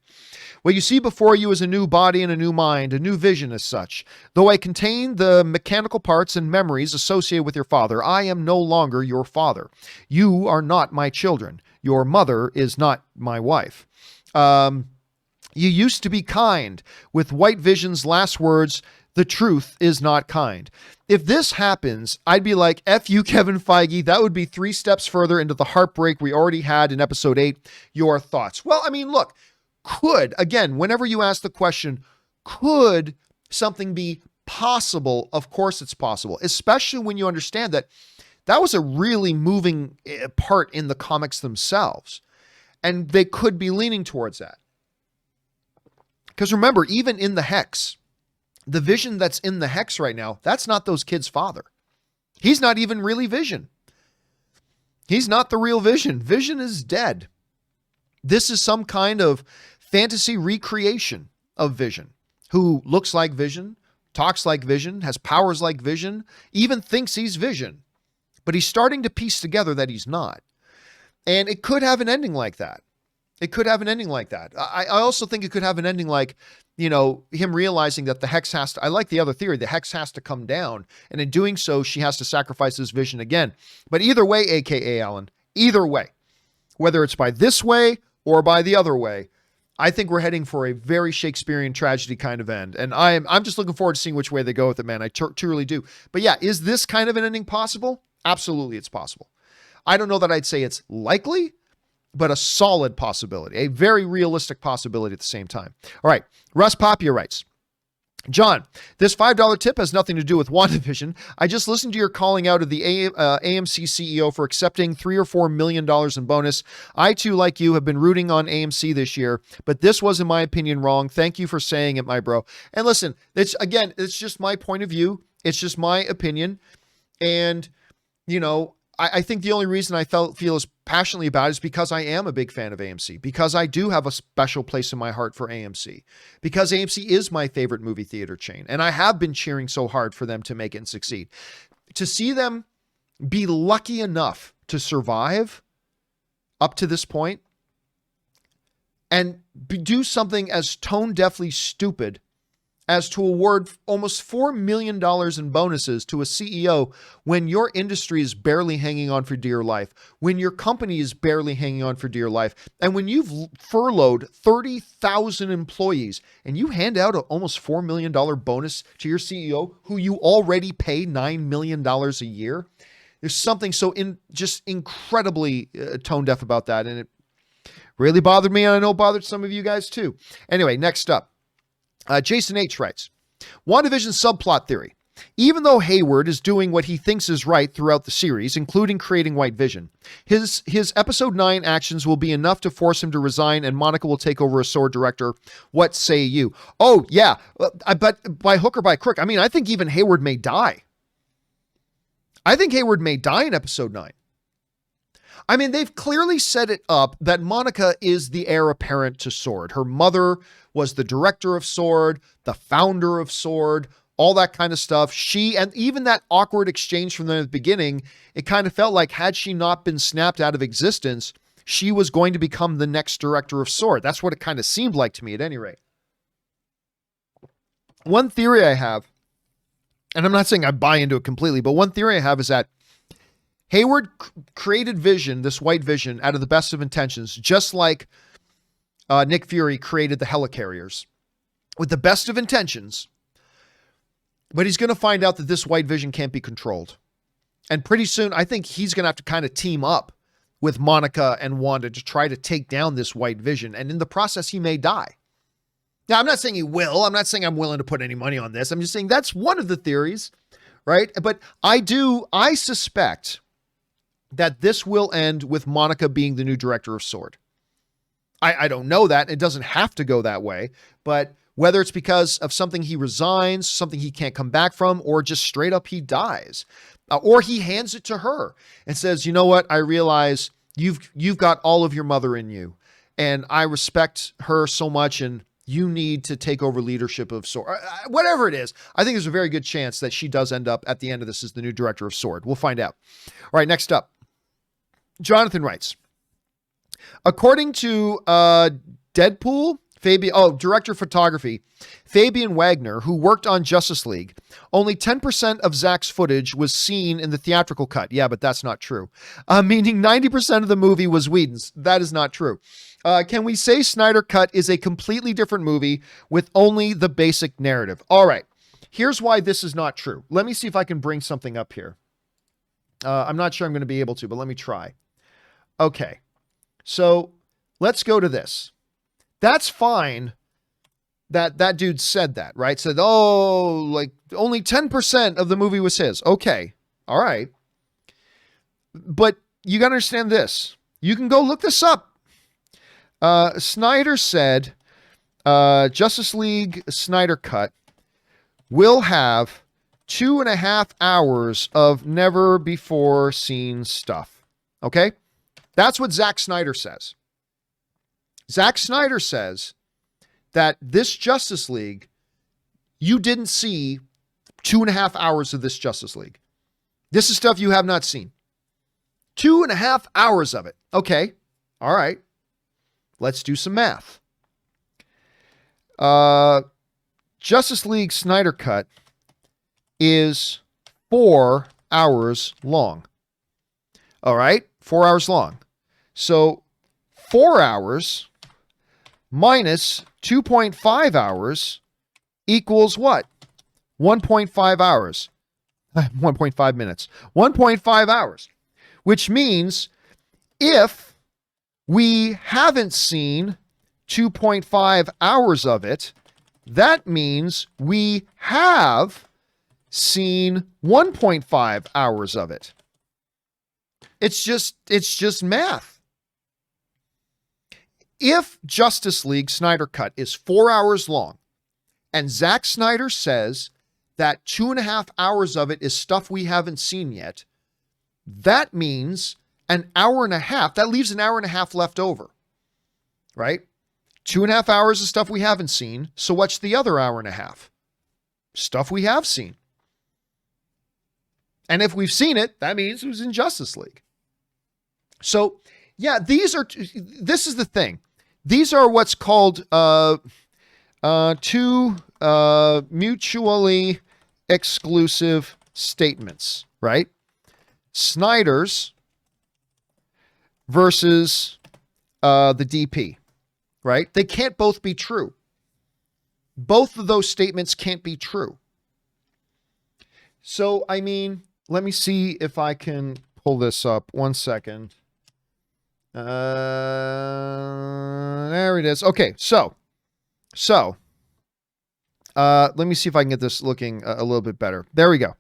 what you see before you is a new body and a new mind, a new vision as such. Though I contain the mechanical parts and memories associated with your father, I am no longer your father. You are not my children. Your mother is not my wife. You used to be kind. With White Vision's last words, the truth is not kind. If this happens, I'd be like, F you, Kevin Feige. That would be 3 steps further into the heartbreak we already had in episode 8. Your thoughts? Well, I mean, look, again, whenever you ask the question, could something be possible? Of course it's possible, especially when you understand that that was a really moving part in the comics themselves. And they could be leaning towards that. Because remember, even in the Hex, the Vision that's in the Hex right now, that's not those kids' father. He's not even really Vision. He's not the real Vision. Vision is dead. This is some kind of fantasy recreation of Vision, who looks like Vision, talks like Vision, has powers like Vision, even thinks he's Vision. But he's starting to piece together that he's not. And it could have an ending like that. It could have an ending like that. I also think it could have an ending like, him realizing that the Hex has to, I like the other theory, the Hex has to come down. And in doing so, she has to sacrifice his Vision again. But either way, AKA Alan, either way, whether it's by this way or by the other way, I think we're heading for a very Shakespearean tragedy kind of end. And I'm just looking forward to seeing which way they go with it, man. I truly do. But yeah, is this kind of an ending possible? Absolutely, it's possible. I don't know that I'd say it's likely, but a solid possibility, a very realistic possibility at the same time. All right, Russ Papia writes, John, this $5 tip has nothing to do with WandaVision. I just listened to your calling out of the AMC CEO for accepting $3 or $4 million in bonus. I too, like you, have been rooting on AMC this year, but this was, in my opinion, wrong. Thank you for saying it, my bro. And listen, it's just my point of view. It's just my opinion. And, I think the only reason I feel as passionately about it is because I am a big fan of AMC, because I do have a special place in my heart for AMC, because AMC is my favorite movie theater chain, and I have been cheering so hard for them to make it and succeed. To see them be lucky enough to survive up to this point and do something as tone-deafly stupid as to award almost $4 million in bonuses to a CEO when your industry is barely hanging on for dear life, when your company is barely hanging on for dear life, and when you've furloughed 30,000 employees and you hand out an almost $4 million bonus to your CEO who you already pay $9 million a year. There's something so just incredibly tone deaf about that. And it really bothered me. And I know it bothered some of you guys too. Anyway, next up. Jason H. writes, WandaVision subplot theory. Even though Hayward is doing what he thinks is right throughout the series, including creating White Vision, his episode 9 actions will be enough to force him to resign and Monica will take over as sword director. What say you? Oh, yeah. But by hook or by crook, I think even Hayward may die. I think Hayward may die in episode 9. They've clearly set it up that Monica is the heir apparent to S.W.O.R.D. Her mother was the director of S.W.O.R.D., the founder of S.W.O.R.D., all that kind of stuff. She, and even that awkward exchange from the beginning, it kind of felt like had she not been snapped out of existence, she was going to become the next director of S.W.O.R.D. That's what it kind of seemed like to me at any rate. One theory I have, and I'm not saying I buy into it completely, but one theory I have is that Hayward created Vision, this white Vision, out of the best of intentions, just like Nick Fury created the helicarriers with the best of intentions. But he's going to find out that this white Vision can't be controlled. And pretty soon, I think he's going to have to kind of team up with Monica and Wanda to try to take down this white Vision. And in the process, he may die. Now, I'm not saying he will. I'm not saying I'm willing to put any money on this. I'm just saying that's one of the theories, right? But I suspect that this will end with Monica being the new director of S.W.O.R.D. I don't know that. It doesn't have to go that way. But whether it's because of something he resigns, something he can't come back from, or just straight up he dies, or he hands it to her and says, you know what? I realize you've got all of your mother in you, and I respect her so much, and you need to take over leadership of S.W.O.R.D. Whatever it is, I think there's a very good chance that she does end up at the end of this as the new director of S.W.O.R.D. We'll find out. All right, next up. Jonathan writes, according to Deadpool, director of photography, Fabian Wagner, who worked on Justice League, only 10% of Zack's footage was seen in the theatrical cut. Yeah, but that's not true. Meaning 90% of the movie was Whedon's. That is not true. Can we say Snyder Cut is a completely different movie with only the basic narrative? All right. Here's why this is not true. Let me see if I can bring something up here. I'm not sure I'm going to be able to, but let me try. Okay. So let's go to this. That's fine that dude said that, right? Said, oh, like only 10% of the movie was his. Okay. All right. But you got to understand this. You can go look this up. Snyder said, Justice League Snyder Cut will have 2.5 hours of never before seen stuff. Okay. That's what Zack Snyder says. Zack Snyder says that this Justice League, you didn't see 2.5 hours of this Justice League. This is stuff you have not seen. 2.5 hours of it. Okay. All right. Let's do some math. Justice League Snyder Cut is 4 hours long. All right. 4 hours long. So 4 hours minus 2.5 hours equals what? 1.5 hours. 1.5 minutes. 1.5 hours. Which means if we haven't seen 2.5 hours of it, that means we have seen 1.5 hours of it. It's just math. If Justice League Snyder Cut is 4 hours long, and Zack Snyder says that 2.5 hours of it is stuff we haven't seen yet, that means an hour and a half. That leaves an hour and a half left over, right? 2.5 hours of stuff we haven't seen. So what's the other hour and a half? Stuff we have seen. And if we've seen it, that means it was in Justice League. So, yeah, this is the thing. These are what's called two mutually exclusive statements, right? Snyder's versus the DP, right? They can't both be true. Both of those statements can't be true. So, I mean, let me see if I can pull this up. 1 second. There it is. Okay, so let me see if I can get this looking a little bit better. There we go.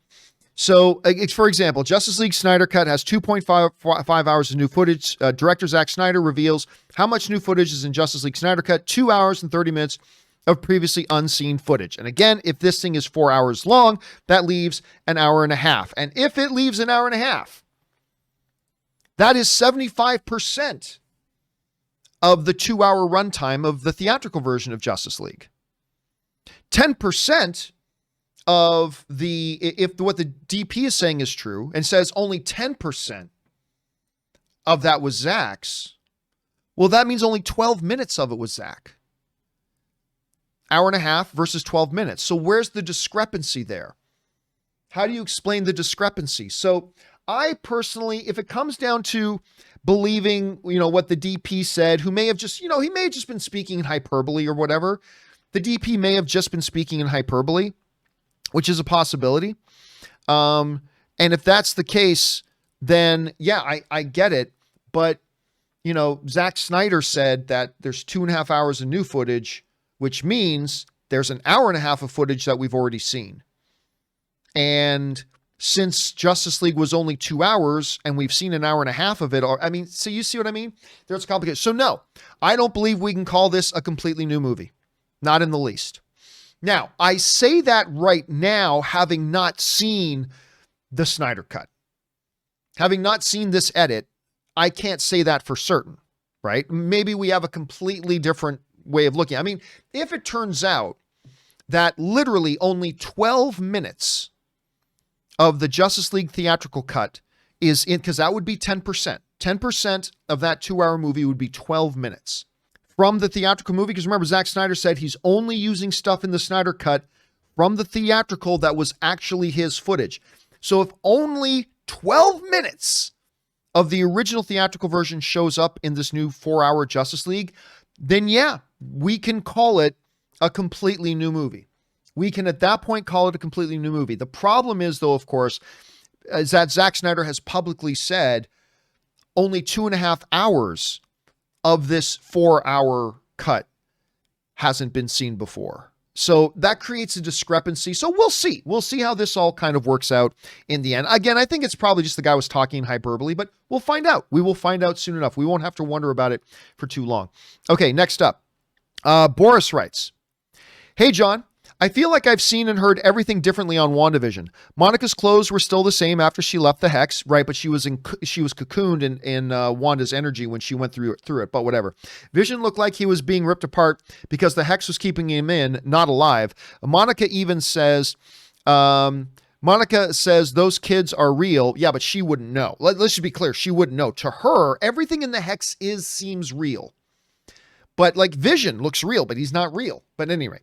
So, for example, Justice League Snyder Cut has 2.5 hours of new footage. Director Zack Snyder reveals how much new footage is in Justice League Snyder Cut. 2 hours and 30 minutes of previously unseen footage. And again, if this thing is 4 hours long, that leaves an hour and a half. And if it leaves an hour and a half, that is 75% of the 2-hour runtime of the theatrical version of Justice League. 10% of if what the DP is saying is true and says only 10% of that was Zach's, well, that means only 12 minutes of it was Zach. Hour and a half versus 12 minutes. So where's the discrepancy there? How do you explain the discrepancy? So I personally, if it comes down to believing, what the DP said, who may have just, he may have just been speaking in hyperbole or whatever. The DP may have just been speaking in hyperbole, which is a possibility. And if that's the case, then yeah, I get it. But, Zack Snyder said that there's 2.5 hours of new footage, which means there's an hour and a half of footage that we've already seen. And since Justice League was only 2 hours and we've seen an hour and a half of it, so you see what I mean? There's complicated. So no, I don't believe we can call this a completely new movie. Not in the least. Now, I say that right now, having not seen the Snyder Cut. Having not seen this edit, I can't say that for certain, right? Maybe we have a completely different way of looking. I mean, if it turns out that literally only 12 minutes of the Justice League theatrical cut is in, because that would be 10%. 10% of that 2-hour movie would be 12 minutes from the theatrical movie. Because remember, Zack Snyder said he's only using stuff in the Snyder Cut from the theatrical that was actually his footage. So if only 12 minutes of the original theatrical version shows up in this new 4-hour Justice League, then yeah, we can call it a completely new movie. We can at that point call it a completely new movie. The problem is, though, of course, is that Zack Snyder has publicly said only 2.5 hours of this 4-hour cut hasn't been seen before. So that creates a discrepancy. So we'll see. We'll see how this all kind of works out in the end. Again, I think it's probably just the guy was talking in hyperbole, but we'll find out. We will find out soon enough. We won't have to wonder about it for too long. Okay, next up. Boris writes, "Hey, John. I feel like I've seen and heard everything differently on WandaVision. Monica's clothes were still the same after she left the Hex, right? But she was cocooned in Wanda's energy when she went through it. But whatever. Vision looked like he was being ripped apart because the Hex was keeping him in, not alive. Monica says those kids are real. Yeah, but she wouldn't know. Let's just be clear. She wouldn't know. To her, everything in the Hex seems real. But like Vision looks real, but he's not real. But anyway,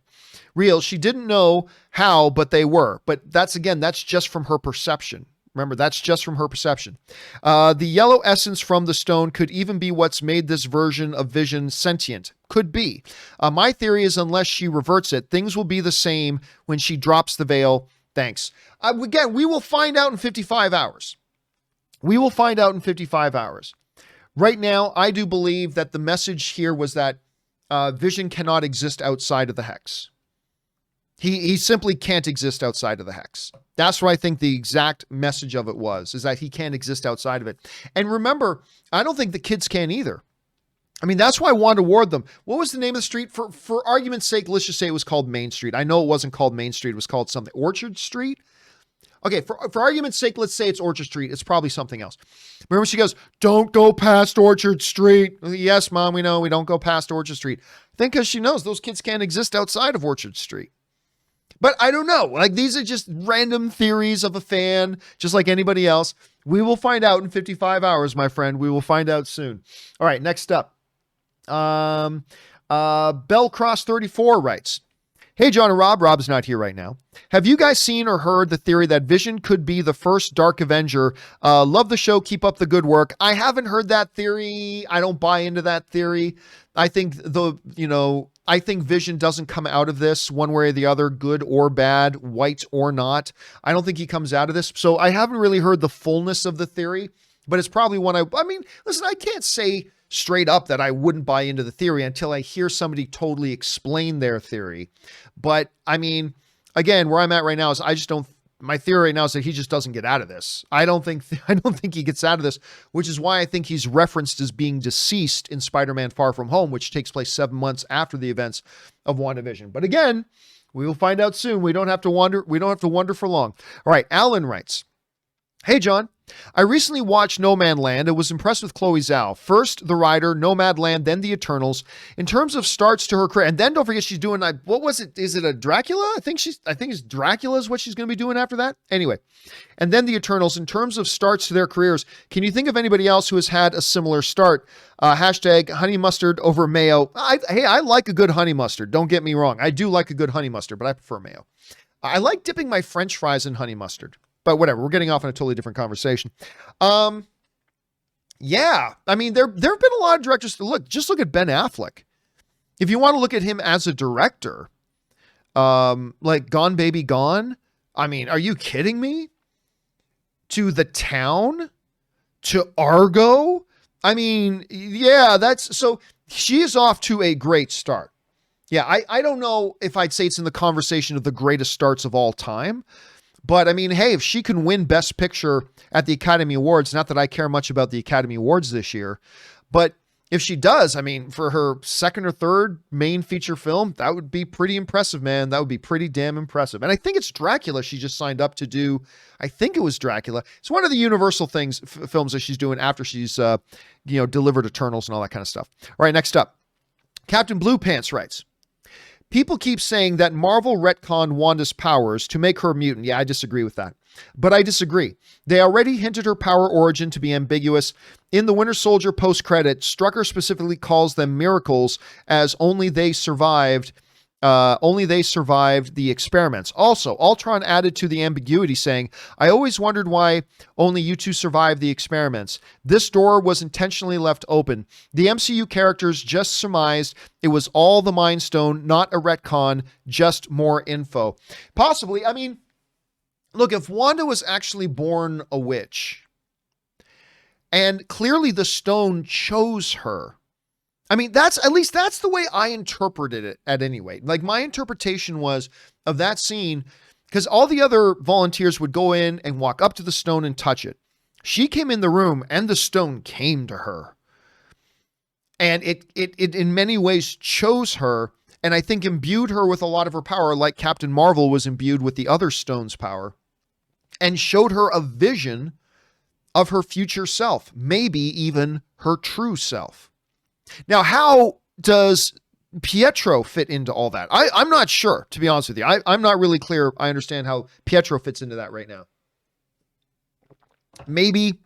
real. She didn't know how, but they were. But that's just from her perception. Remember, that's just from her perception. The yellow essence from the stone could even be what's made this version of Vision sentient. Could be. My theory is unless she reverts it, things will be the same when she drops the veil. Thanks. Again, we will find out in 55 hours. We will find out in 55 hours. Right now, I do believe that the message here was that Vision cannot exist outside of the Hex. He simply can't exist outside of the Hex. That's what I think the exact message of it was, is that he can't exist outside of it. And remember, I don't think the kids can either. I mean, that's why Wanda warned them. What was the name of the street? For argument's sake, let's just say it was called Main Street. I know it wasn't called Main Street. It was called something. Orchard Street? Okay, for argument's sake, let's say it's Orchard Street. It's probably something else. Remember, she goes, "Don't go past Orchard Street." Yes, Mom, we know we don't go past Orchard Street. I think because she knows those kids can't exist outside of Orchard Street. But I don't know. Like, these are just random theories of a fan, just like anybody else. We will find out in 55 hours, my friend. We will find out soon. All right, next up. Bellcross34 writes, "Hey, John and Rob." Rob's not here right now. "Have you guys seen or heard the theory that Vision could be the first Dark Avenger? Love the show. Keep up the good work." I haven't heard that theory. I don't buy into that theory. I think I think Vision doesn't come out of this one way or the other, good or bad, white or not. I don't think he comes out of this. So I haven't really heard the fullness of the theory, but it's probably one I mean, listen, I can't say straight up that I wouldn't buy into the theory until I hear somebody totally explain their theory. But I mean, again, where I'm at right now is my theory right now is that he just doesn't get out of this. I don't think he gets out of this, which is why I think he's referenced as being deceased in Spider-Man Far From Home, which takes place 7 months after the events of WandaVision. But again, we will find out soon. We don't have to wonder for long. All right. Alan writes, "Hey, John, I recently watched Nomadland and was impressed with Chloe Zhao. First, The Rider, Nomadland, then The Eternals. In terms of starts to her career, and then don't forget she's doing, what was it? Is it a Dracula? I think it's Dracula is what she's going to be doing after that. Anyway, and then The Eternals. In terms of starts to their careers, can you think of anybody else who has had a similar start? Hashtag honey mustard over mayo. Hey, I like a good honey mustard. Don't get me wrong. I do like a good honey mustard, but I prefer mayo. I like dipping my French fries in honey mustard. But whatever, we're getting off on a totally different conversation. Yeah, I mean, there have been a lot of directors to look. Just look at Ben Affleck. If you want to look at him as a director, like Gone Baby Gone, I mean, are you kidding me? To The Town, to Argo. I mean, yeah, so she is off to a great start. Yeah, I don't know if I'd say it's in the conversation of the greatest starts of all time. But I mean, hey, if she can win Best Picture at the Academy Awards, not that I care much about the Academy Awards this year, but if she does, I mean, for her second or third main feature film, that would be pretty impressive, man. That would be pretty damn impressive. And I think it's Dracula she just signed up to do. I think it was Dracula. It's one of the Universal films that she's doing after she's, delivered Eternals and all that kind of stuff. All right, next up. Captain Blue Pants writes, people keep saying that Marvel retconned Wanda's powers to make her a mutant. Yeah, I disagree with that. But I disagree. They already hinted her power origin to be ambiguous. In the Winter Soldier post-credit, Strucker specifically calls them miracles as only they survived the experiments. Also, Ultron added to the ambiguity saying, I always wondered why only you two survived the experiments. This door was intentionally left open. The MCU characters just surmised it was all the Mind Stone, not a retcon, just more info. Possibly. I mean, look, if Wanda was actually born a witch, and clearly the stone chose her, I mean, that's the way I interpreted it at any rate. Like, my interpretation was of that scene, because all the other volunteers would go in and walk up to the stone and touch it. She came in the room and the stone came to her. And it in many ways chose her, and I think imbued her with a lot of her power, like Captain Marvel was imbued with the other stone's power, and showed her a vision of her future self, maybe even her true self. Now, how does Pietro fit into all that? I'm not sure, to be honest with you. I'm not really clear. I understand how Pietro fits into that right now. Maybe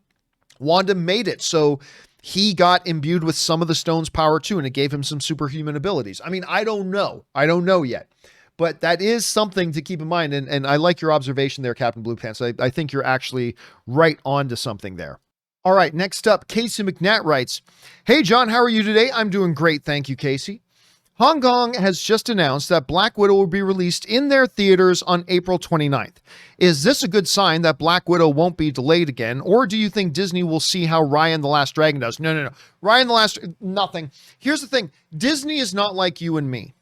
Wanda made it so he got imbued with some of the stone's power too, and it gave him some superhuman abilities. I mean, I don't know. I don't know yet. But that is something to keep in mind. And I like your observation there, Captain Blue Pants. I think you're actually right on to something there. All right, next up, Casey McNatt writes, hey, John, how are you today? I'm doing great. Thank you, Casey. Hong Kong has just announced that Black Widow will be released in their theaters on April 29th. Is this a good sign that Black Widow won't be delayed again? Or do you think Disney will see how Raya and the Last Dragon does? No. Raya and the Last, nothing. Here's the thing. Disney is not like you and me.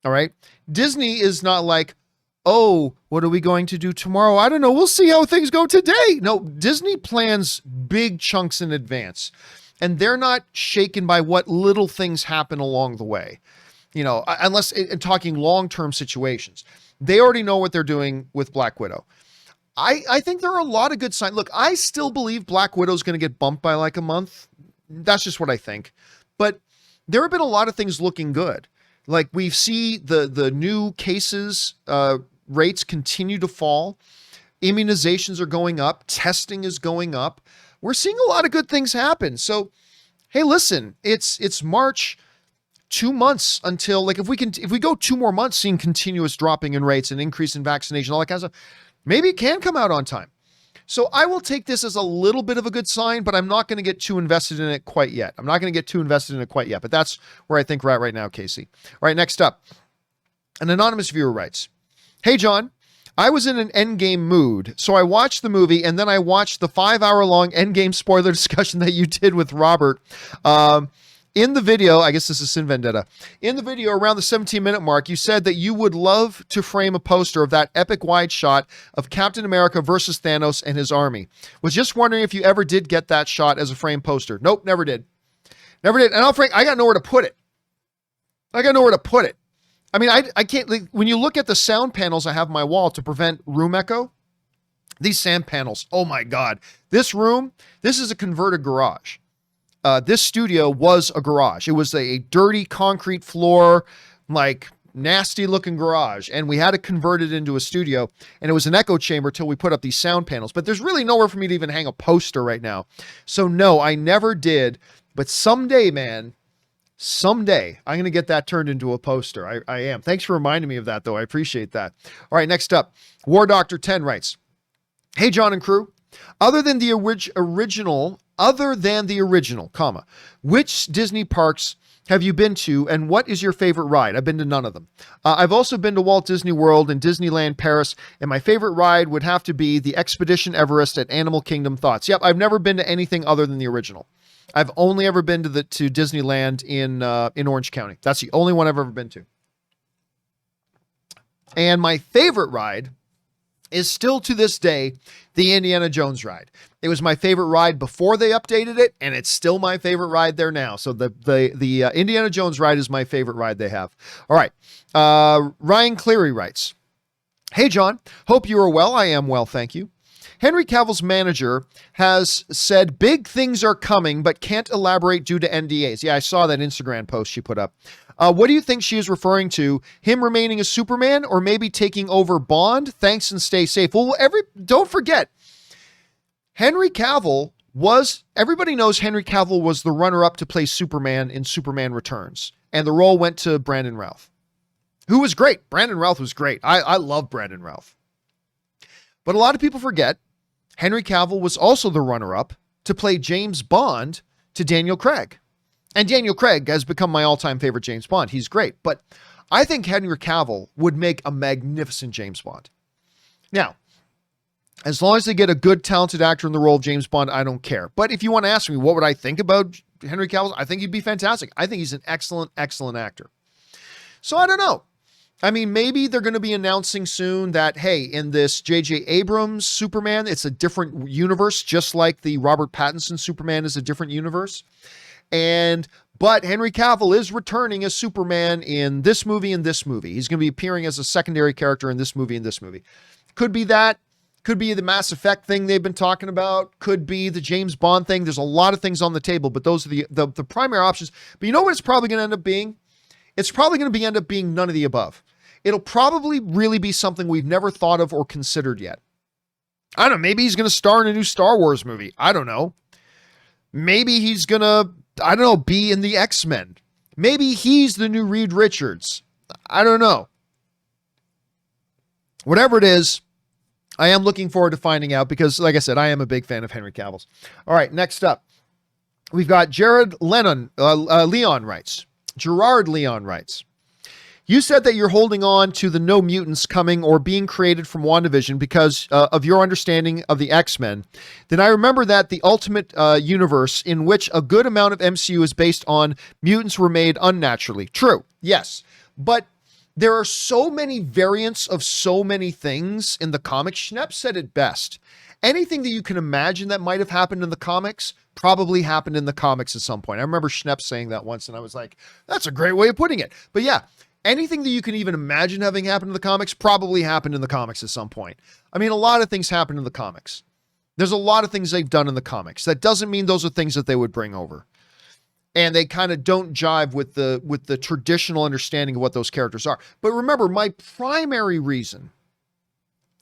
All right. Disney is not like, oh, what are we going to do tomorrow? I don't know. We'll see how things go today. No, Disney plans big chunks in advance, and they're not shaken by what little things happen along the way. You know, unless in talking long-term situations, they already know what they're doing with Black Widow. I think there are a lot of good signs. Look, I still believe Black Widow is going to get bumped by like a month. That's just what I think. But there have been a lot of things looking good. Like we see the new cases, rates continue to fall. Immunizations are going up. Testing is going up. We're seeing a lot of good things happen. So, hey, listen, it's March, 2 months until, like, if we go 2 more months seeing continuous dropping in rates and increase in vaccination, all that kind of stuff, maybe it can come out on time. So I will take this as a little bit of a good sign, but I'm not going to get too invested in it quite yet. But that's where I think we're at right now, Casey. All right, next up. An anonymous viewer writes, hey, John, I was in an Endgame mood, so I watched the movie, and then I watched the 5-hour-long Endgame spoiler discussion that you did with Robert. In the video, I guess this is Sin Vendetta. In the video, around the 17-minute mark, you said that you would love to frame a poster of that epic wide shot of Captain America versus Thanos and his army. Was just wondering if you ever did get that shot as a frame poster. Nope, never did. Never did. And I'll Frank, I got nowhere to put it. I mean, I can't, like, when you look at the sound panels I have on my wall to prevent room echo, These sand panels, oh my God. This room, this is a converted garage. This studio was a garage. It was a dirty concrete floor, like nasty looking garage. And we had to convert it into a studio, and it was an echo chamber till we put up these sound panels. But there's really nowhere for me to even hang a poster right now. So no, I never did. But someday, man, someday I'm going to get that turned into a poster. I am. Thanks for reminding me of that, though. I appreciate that. All right, next up, War Doctor 10 writes, "Hey, John and crew, other than the original, comma, which Disney parks have you been to, and what is your favorite ride?" I've been to none of them. I've also been to Walt Disney World and Disneyland Paris, and my favorite ride would have to be the Expedition Everest at Animal Kingdom Thoughts. Yep, I've never been to anything other than the original. I've only ever been to Disneyland in Orange County. That's the only one I've ever been to. And my favorite ride is still to this day the Indiana Jones ride. It was my favorite ride before they updated it, and it's still my favorite ride there now. So the Indiana Jones ride is my favorite ride they have. All right. Ryan Cleary writes, "Hey, John, hope you are well. I am well, thank you. Henry Cavill's manager has said big things are coming, but can't elaborate due to NDAs." Yeah, I saw that Instagram post she put up. What do you think she is referring to? Him remaining a Superman, or maybe taking over Bond? Thanks and stay safe. Well, don't forget, everybody knows Henry Cavill was the runner-up to play Superman in Superman Returns, and the role went to Brandon Routh, who was great. Brandon Routh was great. I love Brandon Routh. But a lot of people forget Henry Cavill was also the runner-up to play James Bond to Daniel Craig. And Daniel Craig has become my all-time favorite James Bond. He's great. But I think Henry Cavill would make a magnificent James Bond. Now, as long as they get a good, talented actor in the role of James Bond, I don't care. But if you want to ask me, what would I think about Henry Cavill? I think he'd be fantastic. I think he's an excellent, excellent actor. So I don't know. I mean, maybe they're going to be announcing soon that, hey, in this J.J. Abrams Superman, it's a different universe, just like the Robert Pattinson Superman is a different universe. But Henry Cavill is returning as Superman in this movie and this movie. He's going to be appearing as a secondary character in this movie and this movie. Could be that. Could be the Mass Effect thing they've been talking about. Could be the James Bond thing. There's a lot of things on the table, but those are the primary options. But you know what it's probably going to end up being? It's probably going to end up being none of the above. It'll probably really be something we've never thought of or considered yet. I don't know. Maybe he's going to star in a new Star Wars movie. I don't know. Maybe he's going to, be in the X-Men. Maybe he's the new Reed Richards. I don't know. Whatever it is, I am looking forward to finding out because, like I said, I am a big fan of Henry Cavill's. All right, next up, we've got Gerard Leon writes, "You said that you're holding on to the no mutants coming or being created from WandaVision because of your understanding of the X-Men. Then I remember that the ultimate universe in which a good amount of MCU is based on mutants were made unnaturally." True, yes. But there are so many variants of so many things in the comics. Schnepp said it best. Anything that you can imagine that might have happened in the comics probably happened in the comics at some point. I remember Schnepp saying that once, and I was like, that's a great way of putting it. But yeah, anything that you can even imagine having happened in the comics probably happened in the comics at some point. I mean, a lot of things happen in the comics. There's a lot of things they've done in the comics. That doesn't mean those are things that they would bring over. And they kind of don't jive with the traditional understanding of what those characters are. But remember, my primary reason,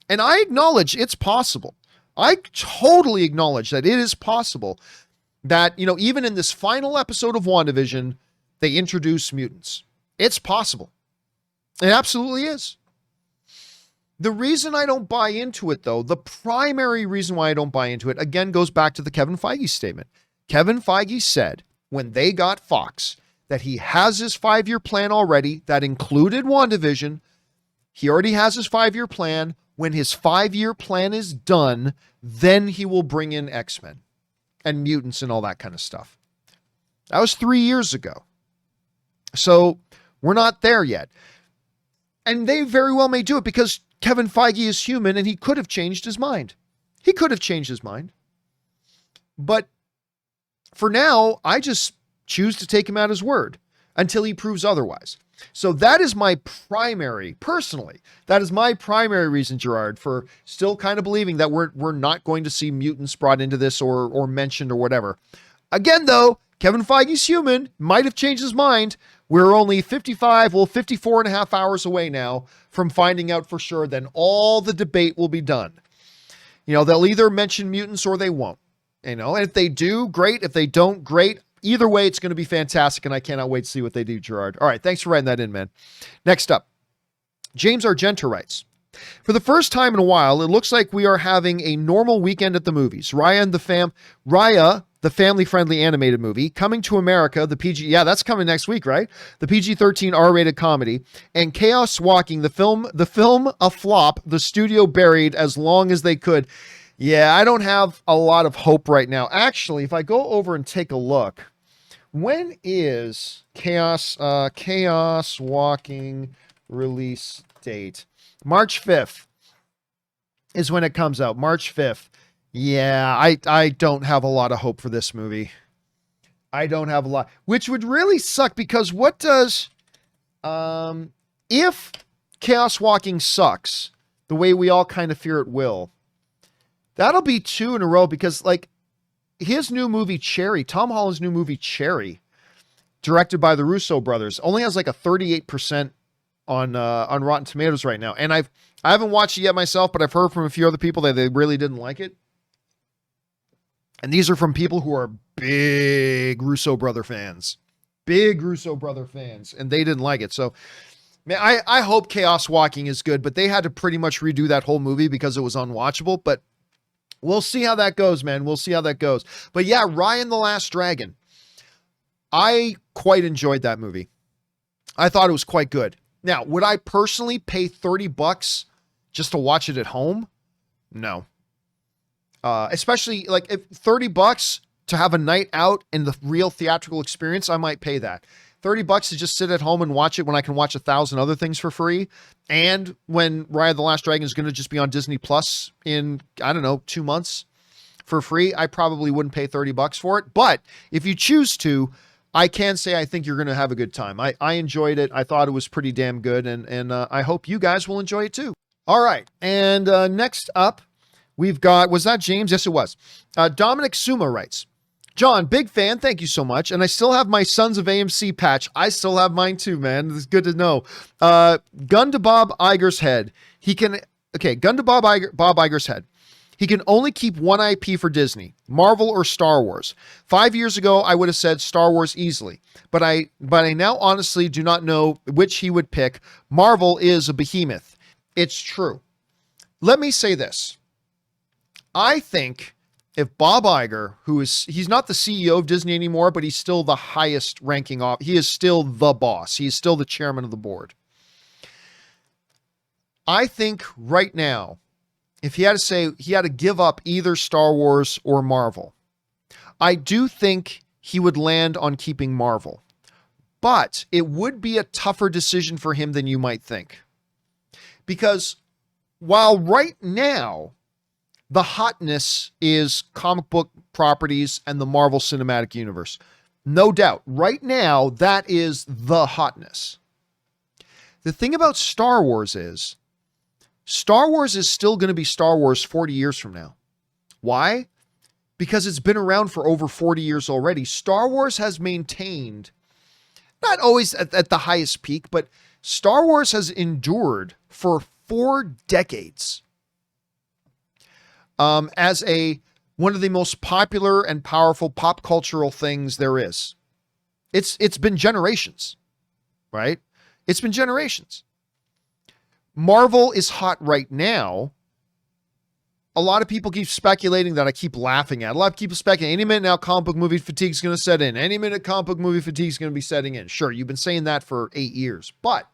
and I acknowledge it's possible. I totally acknowledge that it is possible that, even in this final episode of WandaVision, they introduce mutants. It's possible. It absolutely is. The reason I don't buy into it, though, the primary reason why I don't buy into it, again, goes back to the Kevin Feige statement. Kevin Feige said when they got Fox that he has his 5-year plan already that included WandaVision. He already has his 5-year plan. When his 5-year plan is done, then he will bring in X-Men and mutants and all that kind of stuff. That was 3 years ago. So we're not there yet. And they very well may do it because Kevin Feige is human and he could have changed his mind. He could have changed his mind. But for now, I just choose to take him at his word until he proves otherwise. So that is my personally, that is my primary reason, Gerard, for still kind of believing that we're not going to see mutants brought into this or mentioned or whatever. Again, though, Kevin Feige's human, might have changed his mind. We're only 54 and a half hours away now from finding out for sure. Then all the debate will be done. They'll either mention mutants or they won't. And if they do, great. If they don't, great. Either way, it's going to be fantastic, and I cannot wait to see what they do, Gerard. All right, thanks for writing that in, man. Next up, James Argenta writes, for the first time in a while, it looks like we are having a normal weekend at the movies. Raya, the family-friendly animated movie, coming to America, the PG, yeah, that's coming next week, right? The PG-13 R-rated comedy, and Chaos Walking, the film a flop, the studio buried as long as they could. Yeah, I don't have a lot of hope right now. Actually, if I go over and take a look, when is Chaos Walking release date? March 5th is when it comes out. March 5th. Yeah, I don't have a lot of hope for this movie. I don't have a lot, which would really suck because what does, if Chaos Walking sucks the way we all kind of fear it will, that'll be 2 in a row because like his new movie Cherry, Tom Holland's new movie Cherry, directed by the Russo brothers, only has like a 38% on Rotten Tomatoes right now. And I haven't watched it yet myself, but I've heard from a few other people that they really didn't like it. And these are from people who are big Russo brother fans, and they didn't like it. So, man, I hope Chaos Walking is good, but they had to pretty much redo that whole movie because it was unwatchable. But we'll see how that goes, man. We'll see how that goes. But yeah, Raya and the Last Dragon. I quite enjoyed that movie. I thought it was quite good. Now, would I personally pay $30 just to watch it at home? No. Especially like if $30 to have a night out in the real theatrical experience, I might pay that. $30 to just sit at home and watch it when I can watch 1,000 other things for free. And when Raya the Last Dragon is going to just be on Disney Plus in, 2 months for free, I probably wouldn't pay $30 for it. But if you choose to, I can say I think you're going to have a good time. I enjoyed it. I thought it was pretty damn good. And I hope you guys will enjoy it too. All right. And next up, we've got, was that James? Yes, it was. Dominic Suma writes, John, big fan. Thank you so much. And I still have my Sons of AMC patch. I still have mine too, man. It's good to know. Gun to Bob Iger's head. Gun to Bob Iger's head. He can only keep one IP for Disney, Marvel or Star Wars. 5 years ago, I would have said Star Wars easily, but I now honestly do not know which he would pick. Marvel is a behemoth. It's true. Let me say this. I think if Bob Iger, he's not the CEO of Disney anymore, but he's still the highest ranking he is still the boss. He is still the chairman of the board. I think right now, if he had to give up either Star Wars or Marvel, I do think he would land on keeping Marvel, but it would be a tougher decision for him than you might think. Because while right now, the hotness is comic book properties and the Marvel Cinematic Universe. No doubt. Right now, that is the hotness. The thing about Star Wars is still going to be Star Wars 40 years from now. Why? Because it's been around for over 40 years already. Star Wars has maintained, not always at the highest peak, but Star Wars has endured for 4 decades. As one of the most popular and powerful pop cultural things there is. It's been generations, right? It's been generations. Marvel is hot right now. A lot of people keep speculating that I keep laughing at. A lot of people speculating. Any minute now, comic book movie fatigue is going to set in. Any minute, comic book movie fatigue is going to be setting in. Sure, you've been saying that for 8 years, but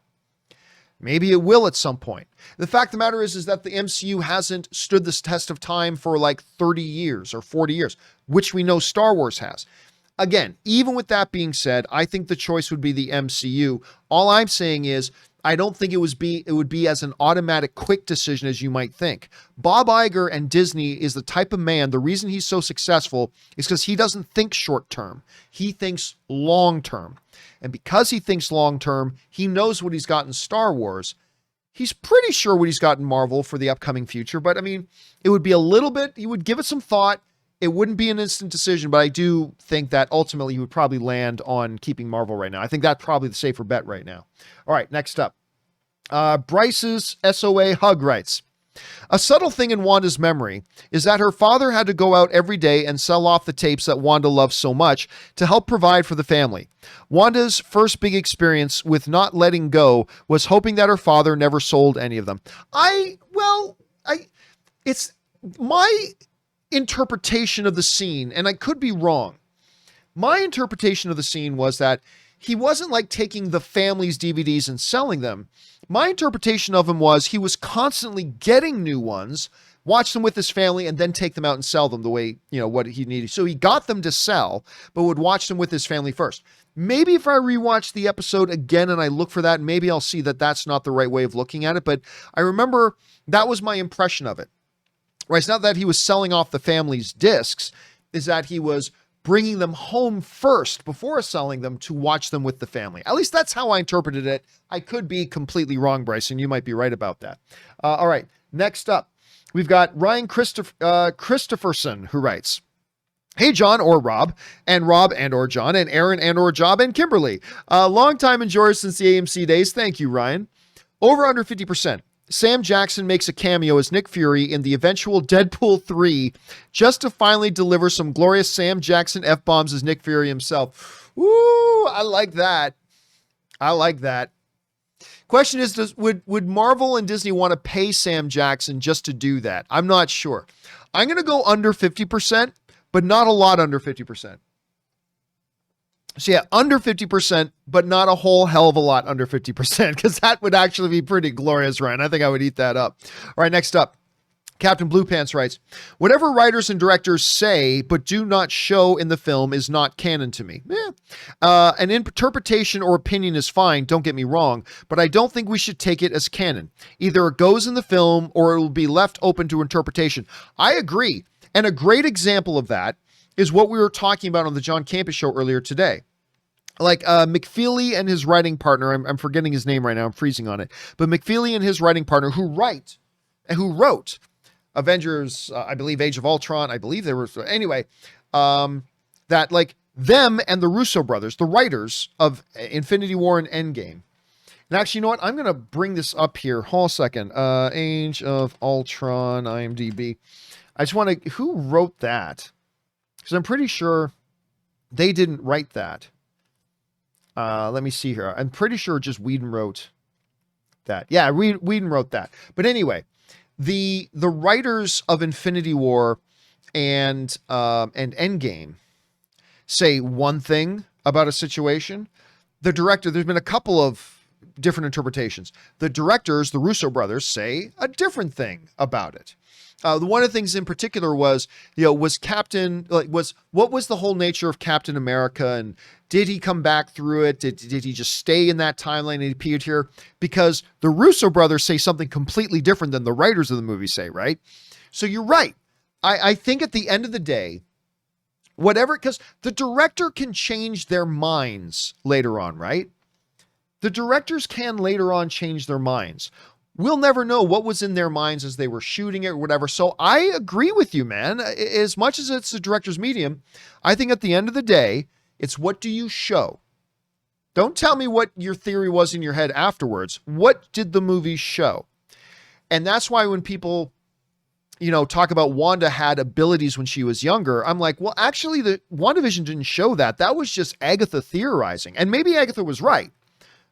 maybe it will at some point. The fact of the matter is that the MCU hasn't stood this test of time for like 30 years or 40 years, which we know Star Wars has. Again, even with that being said, I think the choice would be the MCU. All I'm saying is I don't think it would be as an automatic quick decision as you might think. Bob Iger and Disney is the type of man, the reason he's so successful is because he doesn't think short term. He thinks long term. And because he thinks long term, he knows what he's got in Star Wars. He's pretty sure what he's got in Marvel for the upcoming future, but I mean, it would be a little bit, he would give it some thought. It wouldn't be an instant decision, but I do think that ultimately he would probably land on keeping Marvel right now. I think that's probably the safer bet right now. All right, next up. Bryce's SOA Hug writes, a subtle thing in Wanda's memory is that her father had to go out every day and sell off the tapes that Wanda loves so much to help provide for the family. Wanda's first big experience with not letting go was hoping that her father never sold any of them. It's my interpretation of the scene, and I could be wrong. My interpretation of the scene was that he wasn't like taking the family's DVDs and selling them. My interpretation of him was he was constantly getting new ones, watch them with his family, and then take them out and sell them the way, what he needed. So he got them to sell, but would watch them with his family first. Maybe if I rewatch the episode again and I look for that, maybe I'll see that that's not the right way of looking at it. But I remember that was my impression of it. Right? It's not that he was selling off the family's discs, is that he was bringing them home first before selling them to watch them with the family. At least that's how I interpreted it. I could be completely wrong, Bryson. You might be right about that. All right. Next up, we've got Ryan Christopherson, who writes, hey, John or Rob and or John, and Aaron and or Job, and Kimberly. Long-time enjoyers since the AMC days. Thank you, Ryan. Over under 50%. Sam Jackson makes a cameo as Nick Fury in the eventual Deadpool 3 just to finally deliver some glorious Sam Jackson F-bombs as Nick Fury himself. Woo, I like that. I like that. Question is, would Marvel and Disney want to pay Sam Jackson just to do that? I'm not sure. I'm going to go under 50%, but not a lot under 50%. So yeah, under 50%, but not a whole hell of a lot under 50%, because that would actually be pretty glorious, Ryan. I think I would eat that up. All right, next up. Captain Blue Pants writes, whatever writers and directors say but do not show in the film is not canon to me. An interpretation or opinion is fine, don't get me wrong, but I don't think we should take it as canon. Either it goes in the film or it will be left open to interpretation. I agree. And a great example of that is what we were talking about on the John Campea Show earlier today. Like McFeely and his writing partner, I'm forgetting his name right now, I'm freezing on it, but McFeely and his writing partner who wrote Avengers, I believe Age of Ultron, I believe they were, anyway, that like them and the Russo brothers, the writers of Infinity War and Endgame. And actually, you know what? I'm going to bring this up here. Hold on a second. Age of Ultron, IMDb. I just want to, who wrote that? Because I'm pretty sure they didn't write that. Let me see here. I'm pretty sure just Whedon wrote that. Yeah, Whedon wrote that. But anyway, the writers of Infinity War and Endgame say one thing about a situation. The director, there's been a couple of different interpretations. The directors, the Russo brothers, say a different thing about it. One of the things in particular was, was what was the whole nature of Captain America, and did he come back through it? Did he just stay in that timeline and he appeared here? Because the Russo brothers say something completely different than the writers of the movie say, right? So you're right. I think at the end of the day, whatever, because the director can change their minds later on, right? The directors can later on change their minds. We'll never know what was in their minds as they were shooting it or whatever. So I agree with you, man. As much as it's the director's medium, I think at the end of the day, it's what do you show? Don't tell me what your theory was in your head afterwards. What did the movie show? And that's why when people, talk about Wanda had abilities when she was younger, I'm like, well, actually, the WandaVision didn't show that. That was just Agatha theorizing. And maybe Agatha was right,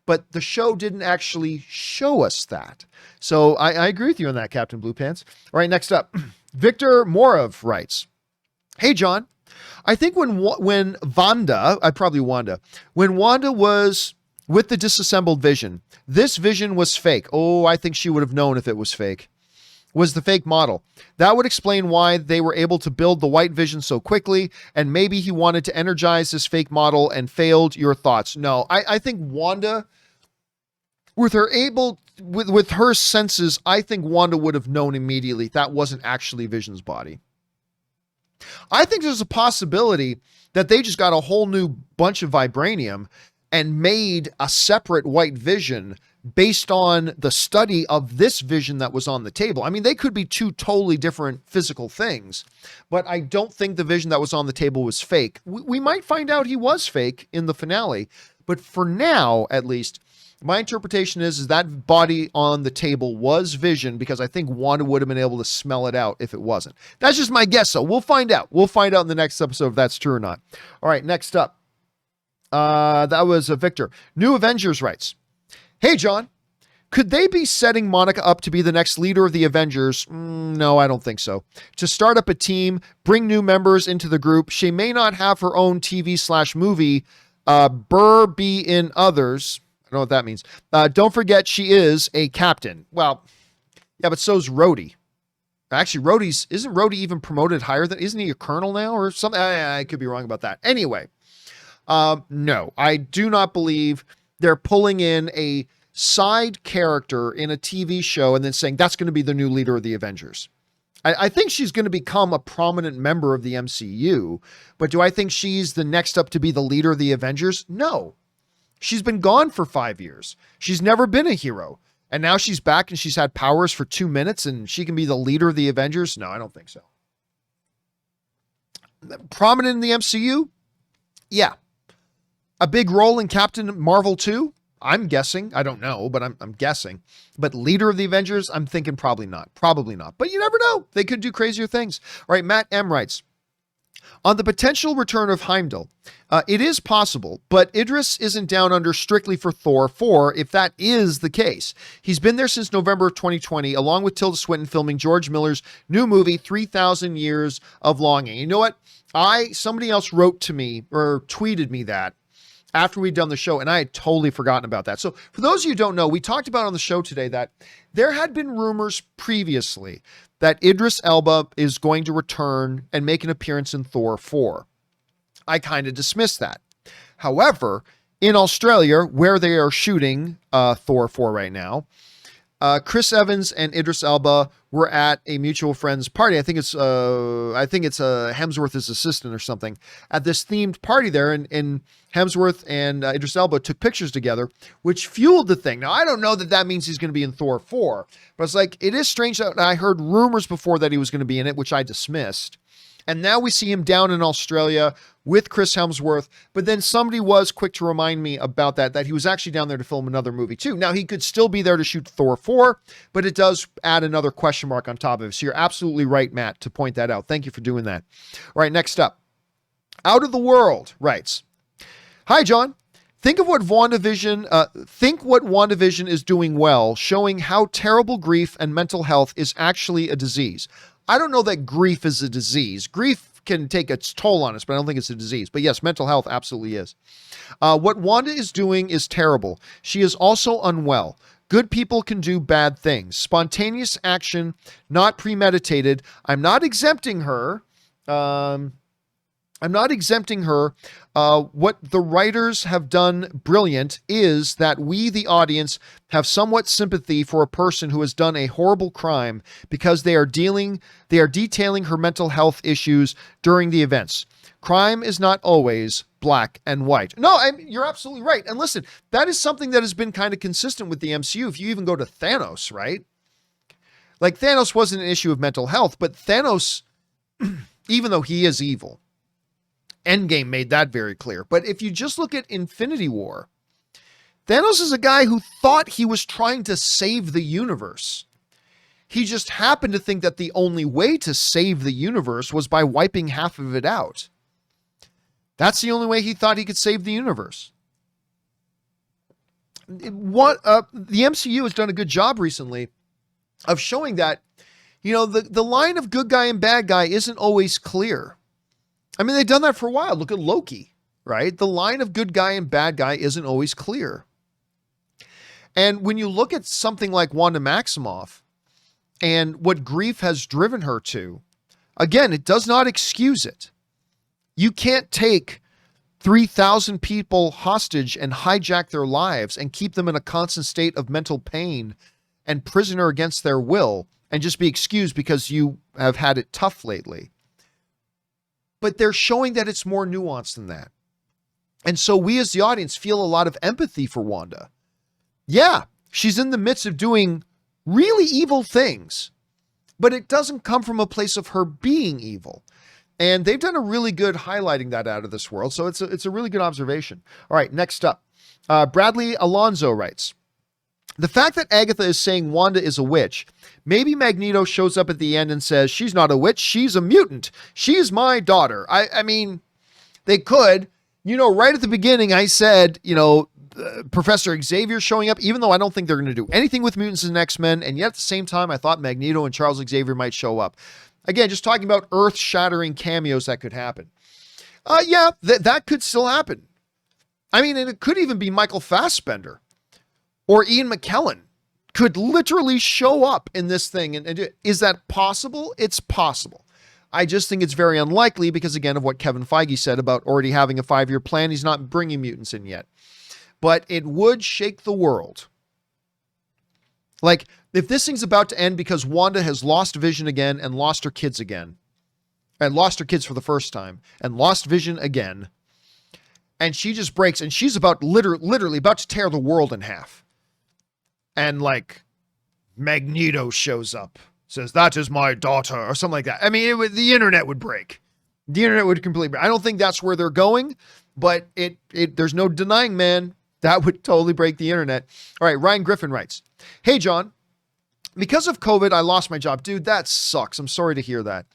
but the show didn't actually show us that. So I agree with you on that, Captain Blue Pants. All right, next up, Victor Morov writes, hey, John, I think when Wanda was with the disassembled Vision, this Vision was fake. Oh, I think she would have known if it was fake. Was the fake model. That would explain why they were able to build the white Vision so quickly, and maybe he wanted to energize this fake model and failed. Your thoughts? No, I think Wanda with her senses, I think Wanda would have known immediately that wasn't actually Vision's body. I think there's a possibility that they just got a whole new bunch of vibranium and made a separate white Vision based on the study of this Vision that was on the table. I mean, they could be two totally different physical things, but I don't think the Vision that was on the table was fake. We might find out he was fake in the finale, but for now, at least, my interpretation is that body on the table was Vision, because I think Wanda would have been able to smell it out if it wasn't. That's just my guess, though. We'll find out. We'll find out in the next episode if that's true or not. All right, next up. That was Victor. New Avengers writes, "Hey, John, could they be setting Monica up to be the next leader of the Avengers? No, I don't think so. To start up a team, bring new members into the group. She may not have her own TV/movie. Burr be in others." I don't know what that means. "Don't forget she is a captain." Well, yeah, but so's Rhodey. Actually, isn't Rhodey even promoted higher than, isn't he a colonel now or something? I could be wrong about that. Anyway, no, I do not believe they're pulling in a side character in a TV show and then saying that's going to be the new leader of the Avengers. I think she's going to become a prominent member of the MCU, but do I think she's the next up to be the leader of the Avengers? No. She's been gone for 5 years. She's never been a hero. And now she's back and she's had powers for 2 minutes and she can be the leader of the Avengers? No, I don't think so. Prominent in the MCU? Yeah. A big role in Captain Marvel 2? I'm guessing. I don't know, but I'm guessing. But leader of the Avengers? I'm thinking probably not. Probably not. But you never know. They could do crazier things. All right, Matt M. writes, "On the potential return of Heimdall, it is possible, but Idris isn't down under strictly for Thor 4 if that is the case. He's been there since November of 2020, along with Tilda Swinton filming George Miller's new movie, 3,000 Years of Longing." You know what? Somebody else wrote to me or tweeted me that after we'd done the show, and I had totally forgotten about that. So for those of you who don't know, we talked about on the show today that there had been rumors previously that Idris Elba is going to return and make an appearance in Thor 4. I kind of dismissed that. However, in Australia, where they are shooting Thor 4 right now, Chris Evans and Idris Elba were at a mutual friend's party. I think it's Hemsworth's assistant or something at this themed party there. And Hemsworth and Idris Elba took pictures together, which fueled the thing. Now, I don't know that means he's going to be in Thor 4, but it's like, it is strange that I heard rumors before that he was going to be in it, which I dismissed. And now we see him down in Australia with Chris Hemsworth. But then somebody was quick to remind me about that he was actually down there to film another movie too. Now, he could still be there to shoot Thor 4, but it does add another question mark on top of it. So you're absolutely right, Matt, to point that out. Thank you for doing that. All right, next up. Out of the World writes, "Hi, John. Think what WandaVision is doing well, showing how terrible grief and mental health is actually a disease." I don't know that grief is a disease. Grief can take its toll on us, but I don't think it's a disease. But yes, mental health absolutely is. "What Wanda is doing is terrible. She is also unwell. Good people can do bad things. Spontaneous action, not premeditated. I'm not exempting her. What the writers have done brilliant is that we, the audience, have somewhat sympathy for a person who has done a horrible crime because they are detailing her mental health issues during the events. Crime is not always black and white." No, you're absolutely right. And listen, that is something that has been kind of consistent with the MCU. If you even go to Thanos, right? Like, Thanos wasn't an issue of mental health, but Thanos, even though he is evil, Endgame made that very clear. But if you just look at Infinity War, Thanos is a guy who thought he was trying to save the universe. He just happened to think that the only way to save the universe was by wiping half of it out. That's the only way he thought he could save the universe. The MCU has done a good job recently of showing that, the line of good guy and bad guy isn't always clear. I mean, they've done that for a while. Look at Loki, right? The line of good guy and bad guy isn't always clear. And when you look at something like Wanda Maximoff and what grief has driven her to, again, it does not excuse it. You can't take 3,000 people hostage and hijack their lives and keep them in a constant state of mental pain and prisoner against their will and just be excused because you have had it tough lately. But they're showing that it's more nuanced than that. And so we as the audience feel a lot of empathy for Wanda. Yeah, she's in the midst of doing really evil things, but it doesn't come from a place of her being evil. And they've done a really good highlighting that out of this world. So it's a really good observation. All right, next up. Bradley Alonzo writes, the fact that Agatha is saying Wanda is a witch, maybe Magneto shows up at the end and says, she's not a witch, she's a mutant. She's my daughter. I mean, they could. Right at the beginning, I said, Professor Xavier showing up, even though I don't think they're going to do anything with mutants in X-Men. And yet at the same time, I thought Magneto and Charles Xavier might show up. Again, just talking about earth-shattering cameos that could happen. Yeah, that could still happen. I mean, and it could even be Michael Fassbender or Ian McKellen could literally show up in this thing. And is that possible? It's possible. I just think it's very unlikely because, again, of what Kevin Feige said about already having a 5-year plan. He's not bringing mutants in yet. But it would shake the world. Like, if this thing's about to end because Wanda has lost Vision again and lost her kids again, and lost her kids for the first time, and lost Vision again, and she just breaks, and she's about literally about to tear the world in half. And, like, Magneto shows up, says, that is my daughter, or something like that. I mean, the internet would break. The internet would completely break. I don't think that's where they're going, but there's no denying, man, that would totally break the internet. All right, Ryan Griffin writes, hey, John, because of COVID, I lost my job. Dude, that sucks. I'm sorry to hear that.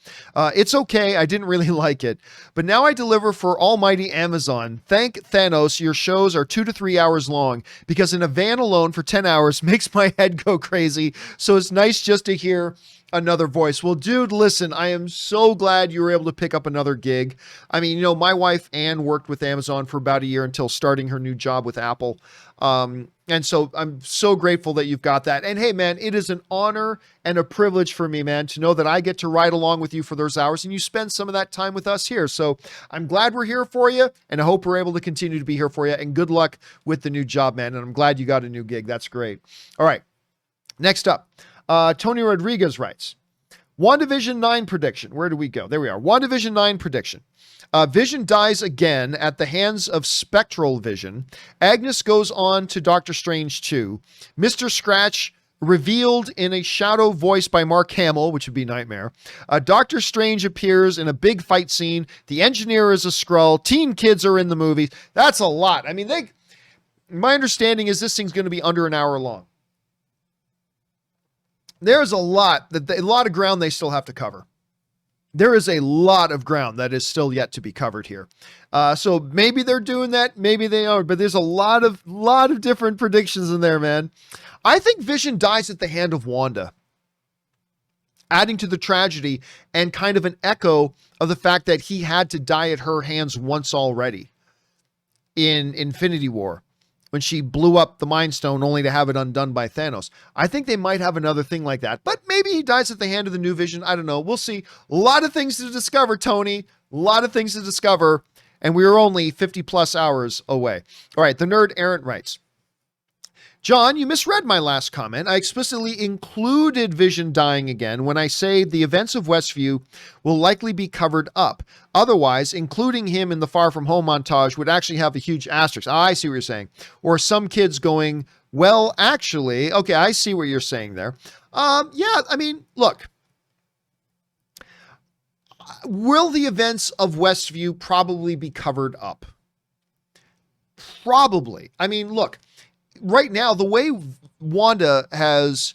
It's okay. I didn't really like it. But now I deliver for almighty Amazon. Thank Thanos, your shows are 2 to 3 hours long because in a van alone for 10 hours makes my head go crazy. So it's nice just to hear another voice. Well, dude, listen, I am so glad you were able to pick up another gig. I mean, my wife, Ann, worked with Amazon for about a year until starting her new job with Apple. And so I'm so grateful that you've got that. And hey, man, it is an honor and a privilege for me, man, to know that I get to ride along with you for those hours and you spend some of that time with us here. So I'm glad we're here for you and I hope we're able to continue to be here for you, and good luck with the new job, man. And I'm glad you got a new gig. That's great. All right. Next up, Tony Rodriguez writes, WandaVision 9 prediction. Where do we go? There we are. WandaVision 9 prediction. Vision dies again at the hands of Spectral Vision. Agnes goes on to Doctor Strange 2. Mr. Scratch revealed in a shadow voiced by Mark Hamill, which would be Nightmare. Doctor Strange appears in a big fight scene. The Engineer is a Skrull. Teen kids are in the movie. That's a lot. I mean, my understanding is this thing's going to be under an hour long. There's a lot of ground they still have to cover. There is a lot of ground that is still yet to be covered here. So maybe they're doing that, maybe they aren't, but there's a lot of different predictions in there, man. I think Vision dies at the hand of Wanda, adding to the tragedy and kind of an echo of the fact that he had to die at her hands once already in Infinity War, when she blew up the Mind Stone only to have it undone by Thanos. I think they might have another thing like that, but maybe he dies at the hand of the new Vision. I don't know. We'll see. A lot of things to discover, Tony. A lot of things to discover, and we are only 50 plus hours away. All right, the nerd Errant writes, John, you misread my last comment. I explicitly included Vision dying again when I say the events of Westview will likely be covered up. Otherwise, including him in the Far From Home montage would actually have a huge asterisk. I see what you're saying. Or some kids going, well, actually, okay, I see what you're saying there. Yeah, I mean, look. Will the events of Westview probably be covered up? Probably. I mean, look. Right now, the way Wanda has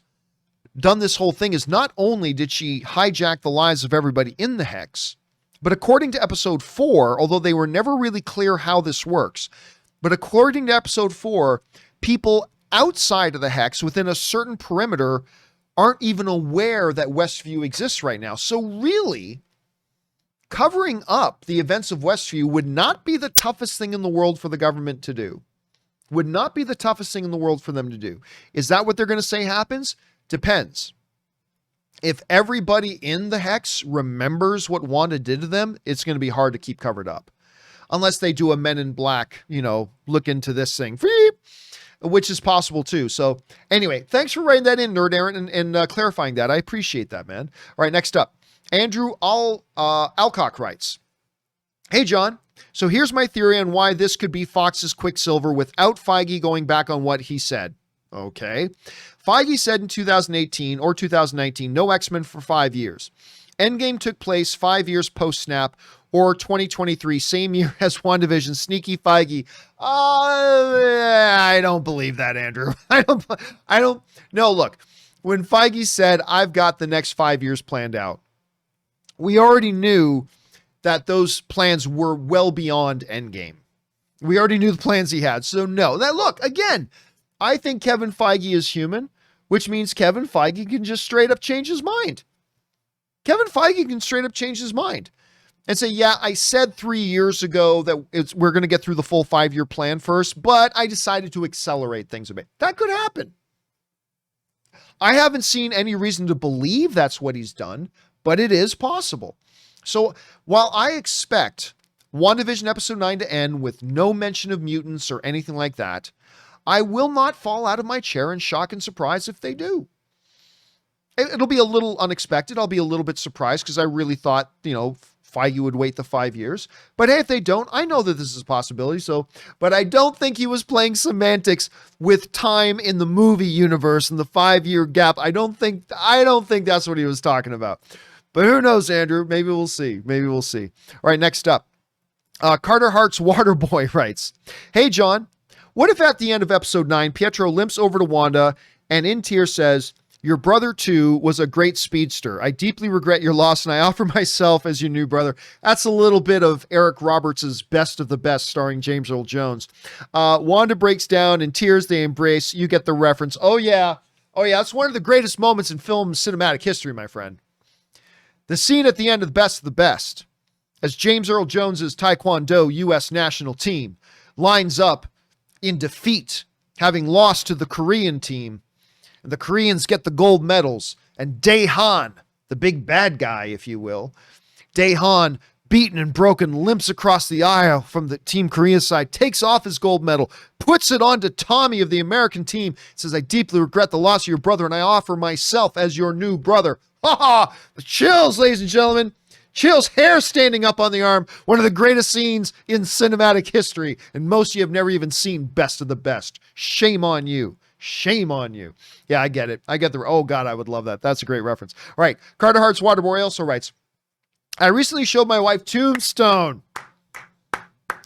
done this whole thing is not only did she hijack the lives of everybody in the Hex, but according to episode 4, although they were never really clear how this works, but according to episode 4, people outside of the Hex within a certain perimeter aren't even aware that Westview exists right now. So really, covering up the events of Westview would not be the toughest thing in the world for the government to do. Would not be the toughest thing in the world for them to do. Is that what they're going to say happens? Depends. If everybody in the Hex remembers what Wanda did to them, it's going to be hard to keep covered up. unless they do a Men in Black, look into this thing, which is possible too. So anyway, thanks for writing that in, Nerd Aaron, and clarifying that. I appreciate that, man. All right, next up, Andrew Alcock writes, "Hey, John. So here's my theory on why this could be Fox's Quicksilver without Feige going back on what he said." Okay. Feige said in 2018 or 2019, no X-Men for 5 years. Endgame took place 5 years post-snap, or 2023, same year as WandaVision. Sneaky Feige. I don't believe that, Andrew. I don't. No, look, when Feige said, I've got the next 5 years planned out, we already knew that those plans were well beyond Endgame. We already knew the plans he had. So no, that look, again, I think Kevin Feige is human, which means Kevin Feige can just straight up change his mind. Kevin Feige can straight up change his mind and say, yeah, I said 3 years ago that we're going to get through the full 5-year plan first, but I decided to accelerate things a bit. That could happen. I haven't seen any reason to believe that's what he's done, but it is possible. So while I expect WandaVision episode 9 to end with no mention of mutants or anything like that, I will not fall out of my chair in shock and surprise if they do. It'll be a little unexpected. I'll be a little bit surprised because I really thought, Feige would wait the 5 years. But hey, if they don't, I know that this is a possibility. But I don't think he was playing semantics with time in the movie universe and the 5-year gap. I don't think that's what he was talking about. But who knows, Andrew? Maybe we'll see. All right, next up. Carter Hart's Waterboy writes, "Hey, John, what if at the end of episode 9, Pietro limps over to Wanda and in tears says, 'Your brother too was a great speedster. I deeply regret your loss and I offer myself as your new brother.'" That's a little bit of Eric Roberts' Best of the Best starring James Earl Jones. Wanda breaks down in tears. They embrace. You get the reference. Oh yeah. That's one of the greatest moments in film cinematic history, my friend. The scene at the end of the Best, as James Earl Jones's Taekwondo U.S. national team lines up in defeat, having lost to the Korean team. And the Koreans get the gold medals. And Dae-Han, the big bad guy, if you will, Dae-Han, beaten and broken, limps across the aisle from the Team Korea side, takes off his gold medal, puts it onto Tommy of the American team, says, "I deeply regret the loss of your brother, and I offer myself as your new brother." Ha ha! The chills, ladies and gentlemen. Chills, hair standing up on the arm. One of the greatest scenes in cinematic history. And most of you have never even seen Best of the Best. Shame on you. Shame on you. Yeah, I get it. Oh God, I would love that. That's a great reference. All right. Carter Hart's Waterboy also writes, "I recently showed my wife Tombstone."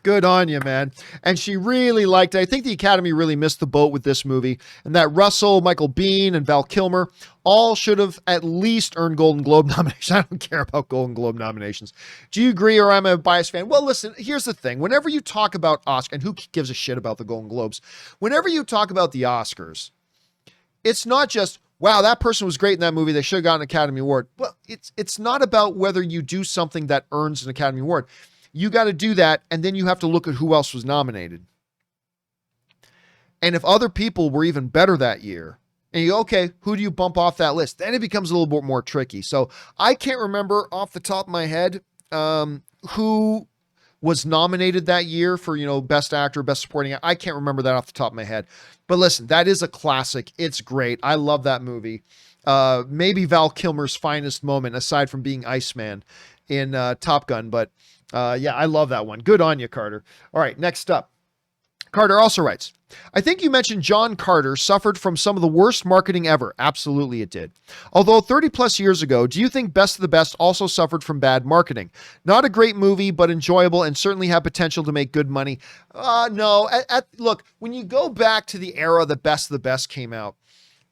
Good on you, man. And she really liked it. I think the Academy really missed the boat with this movie, and that Russell, Michael Biehn, and Val Kilmer all should have at least earned Golden Globe nominations. I don't care about Golden Globe nominations. Do you agree, or am I a biased fan? Well, listen, here's the thing. Whenever you talk about Oscar, and who gives a shit about the Golden Globes? Whenever you talk about the Oscars, it's not just, wow, that person was great in that movie, they should have gotten an Academy Award. Well, it's not about whether you do something that earns an Academy Award. You got to do that, and then you have to look at who else was nominated. And if other people were even better that year, and you go, okay, who do you bump off that list? Then it becomes a little bit more tricky. So I can't remember off the top of my head who was nominated that year for, Best Actor, Best Supporting Actor. I can't remember that off the top of my head. But listen, that is a classic. It's great. I love that movie. Maybe Val Kilmer's finest moment, aside from being Iceman in Top Gun, but yeah, I love that one. Good on you, Carter. All right, next up. Carter also writes, "I think you mentioned John Carter suffered from some of the worst marketing ever." Absolutely it did. "Although 30 plus years ago, do you think Best of the Best also suffered from bad marketing? Not a great movie, but enjoyable and certainly had potential to make good money." No, look, when you go back to the era that Best of the Best came out,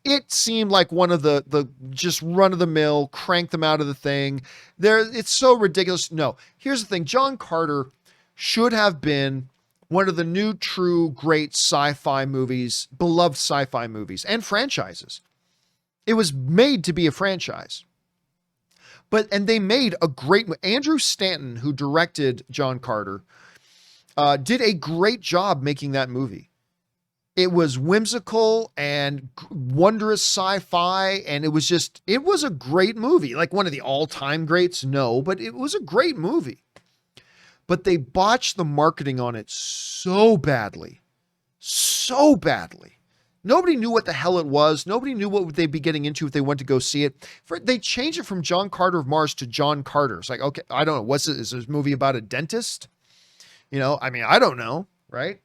it seemed like one of the just run-of-the-mill, crank them out of the thing. It's so ridiculous. No, here's the thing. John Carter should have been one of the new, true, great sci-fi movies, beloved sci-fi movies and franchises. It was made to be a franchise. And they made a great, Andrew Stanton, who directed John Carter, did a great job making that movie. It was whimsical and wondrous sci-fi, and it was a great movie. Like one of the all-time greats, no, but it was a great movie. but they botched the marketing on it so badly. So badly. Nobody knew what the hell it was. Nobody knew what they'd be getting into if they went to go see it. They changed it from John Carter of Mars to John Carter. It's like, okay, I don't know. Is this a movie about a dentist? You know, I mean, I don't know, right?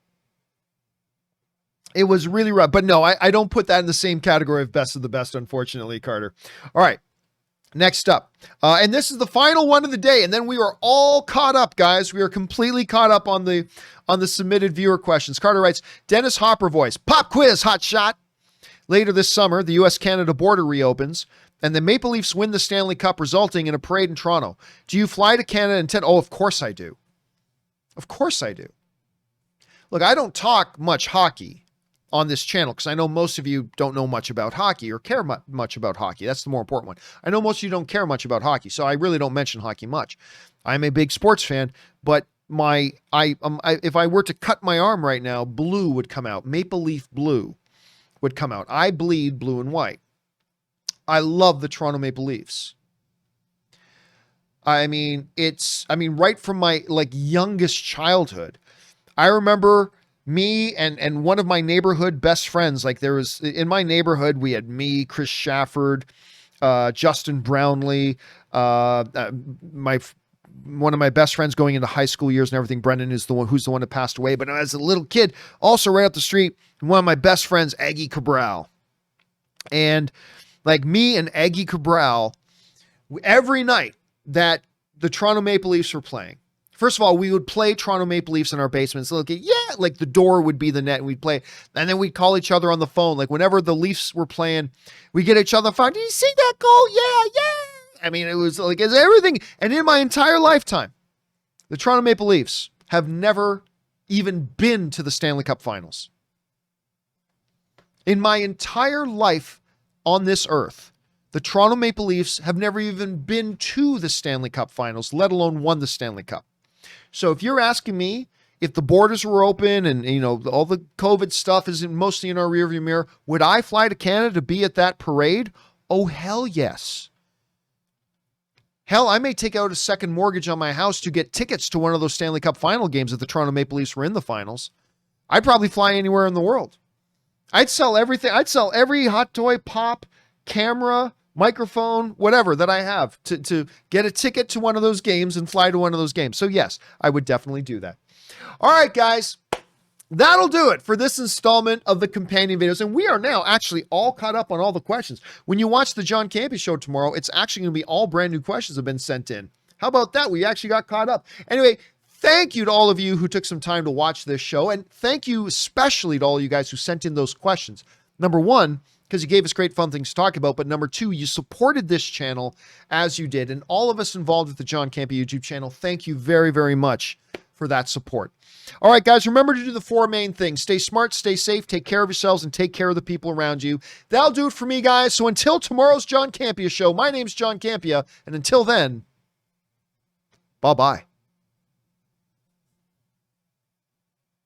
It was really rough. But no, I don't put that in the same category of best of the best, unfortunately, Carter. All right. Next up. And this is the final one of the day. And then we are all caught up, guys. We are completely caught up on the submitted viewer questions. Carter writes, Dennis Hopper voice, pop quiz, hot shot. Later this summer, the U.S.-Canada border reopens, and the Maple Leafs win the Stanley Cup, resulting in a parade in Toronto. Do you fly to Canada and Oh, of course I do. Of course I do. Look, I don't talk much hockey on this channel because I know most of you don't know much about hockey or care much about hockey. That's the more important one. I know most of you don't care much about hockey, so I really don't mention hockey much. I'm a big sports fan, but if I were to cut my arm right now, blue would come out. Maple Leaf blue would come out. I bleed blue and white. I love the Toronto Maple Leafs. I mean, right from my youngest childhood. I remember me and one of my neighborhood best friends. There was in my neighborhood, we had me, Chris Shafford, Justin Brownlee, one of my best friends going into high school years and everything. Brendan is who's the one that passed away. But as a little kid, also right up the street, one of my best friends, Aggie Cabral. And me and Aggie Cabral, every night that the Toronto Maple Leafs were playing, first of all, we would play Toronto Maple Leafs in our basements. The door would be the net and we'd play. And then we'd call each other on the phone. Whenever the Leafs were playing, we get each other on the phone. Did you see that goal? Yeah. I mean, it was it's everything. And in my entire lifetime, the Toronto Maple Leafs have never even been to the Stanley Cup Finals. In my entire life on this earth, the Toronto Maple Leafs have never even been to the Stanley Cup Finals, let alone won the Stanley Cup. So if you're asking me if the borders were open and, all the COVID stuff is mostly in our rearview mirror, would I fly to Canada to be at that parade? Oh, hell yes. Hell, I may take out a second mortgage on my house to get tickets to one of those Stanley Cup final games if the Toronto Maple Leafs were in the finals. I'd probably fly anywhere in the world. I'd sell everything. I'd sell every hot toy, pop, camera, microphone, whatever that I have to get a ticket to one of those games and fly to one of those games. So yes, I would definitely do that. All right, guys. That'll do it for this installment of the companion videos. And we are now actually all caught up on all the questions. When you watch the John Campea Show tomorrow, it's actually going to be all brand new questions have been sent in. How about that? We actually got caught up. Anyway, thank you to all of you who took some time to watch this show. And thank you especially to all you guys who sent in those questions. Number one, because you gave us great fun things to talk about. But number two, you supported this channel as you did. And all of us involved with the John Campea YouTube channel, thank you very, very much for that support. All right, guys, remember to do the four main things. Stay smart, stay safe, take care of yourselves, and take care of the people around you. That'll do it for me, guys. So until tomorrow's John Campea Show, my name's John Campea, and until then, bye-bye.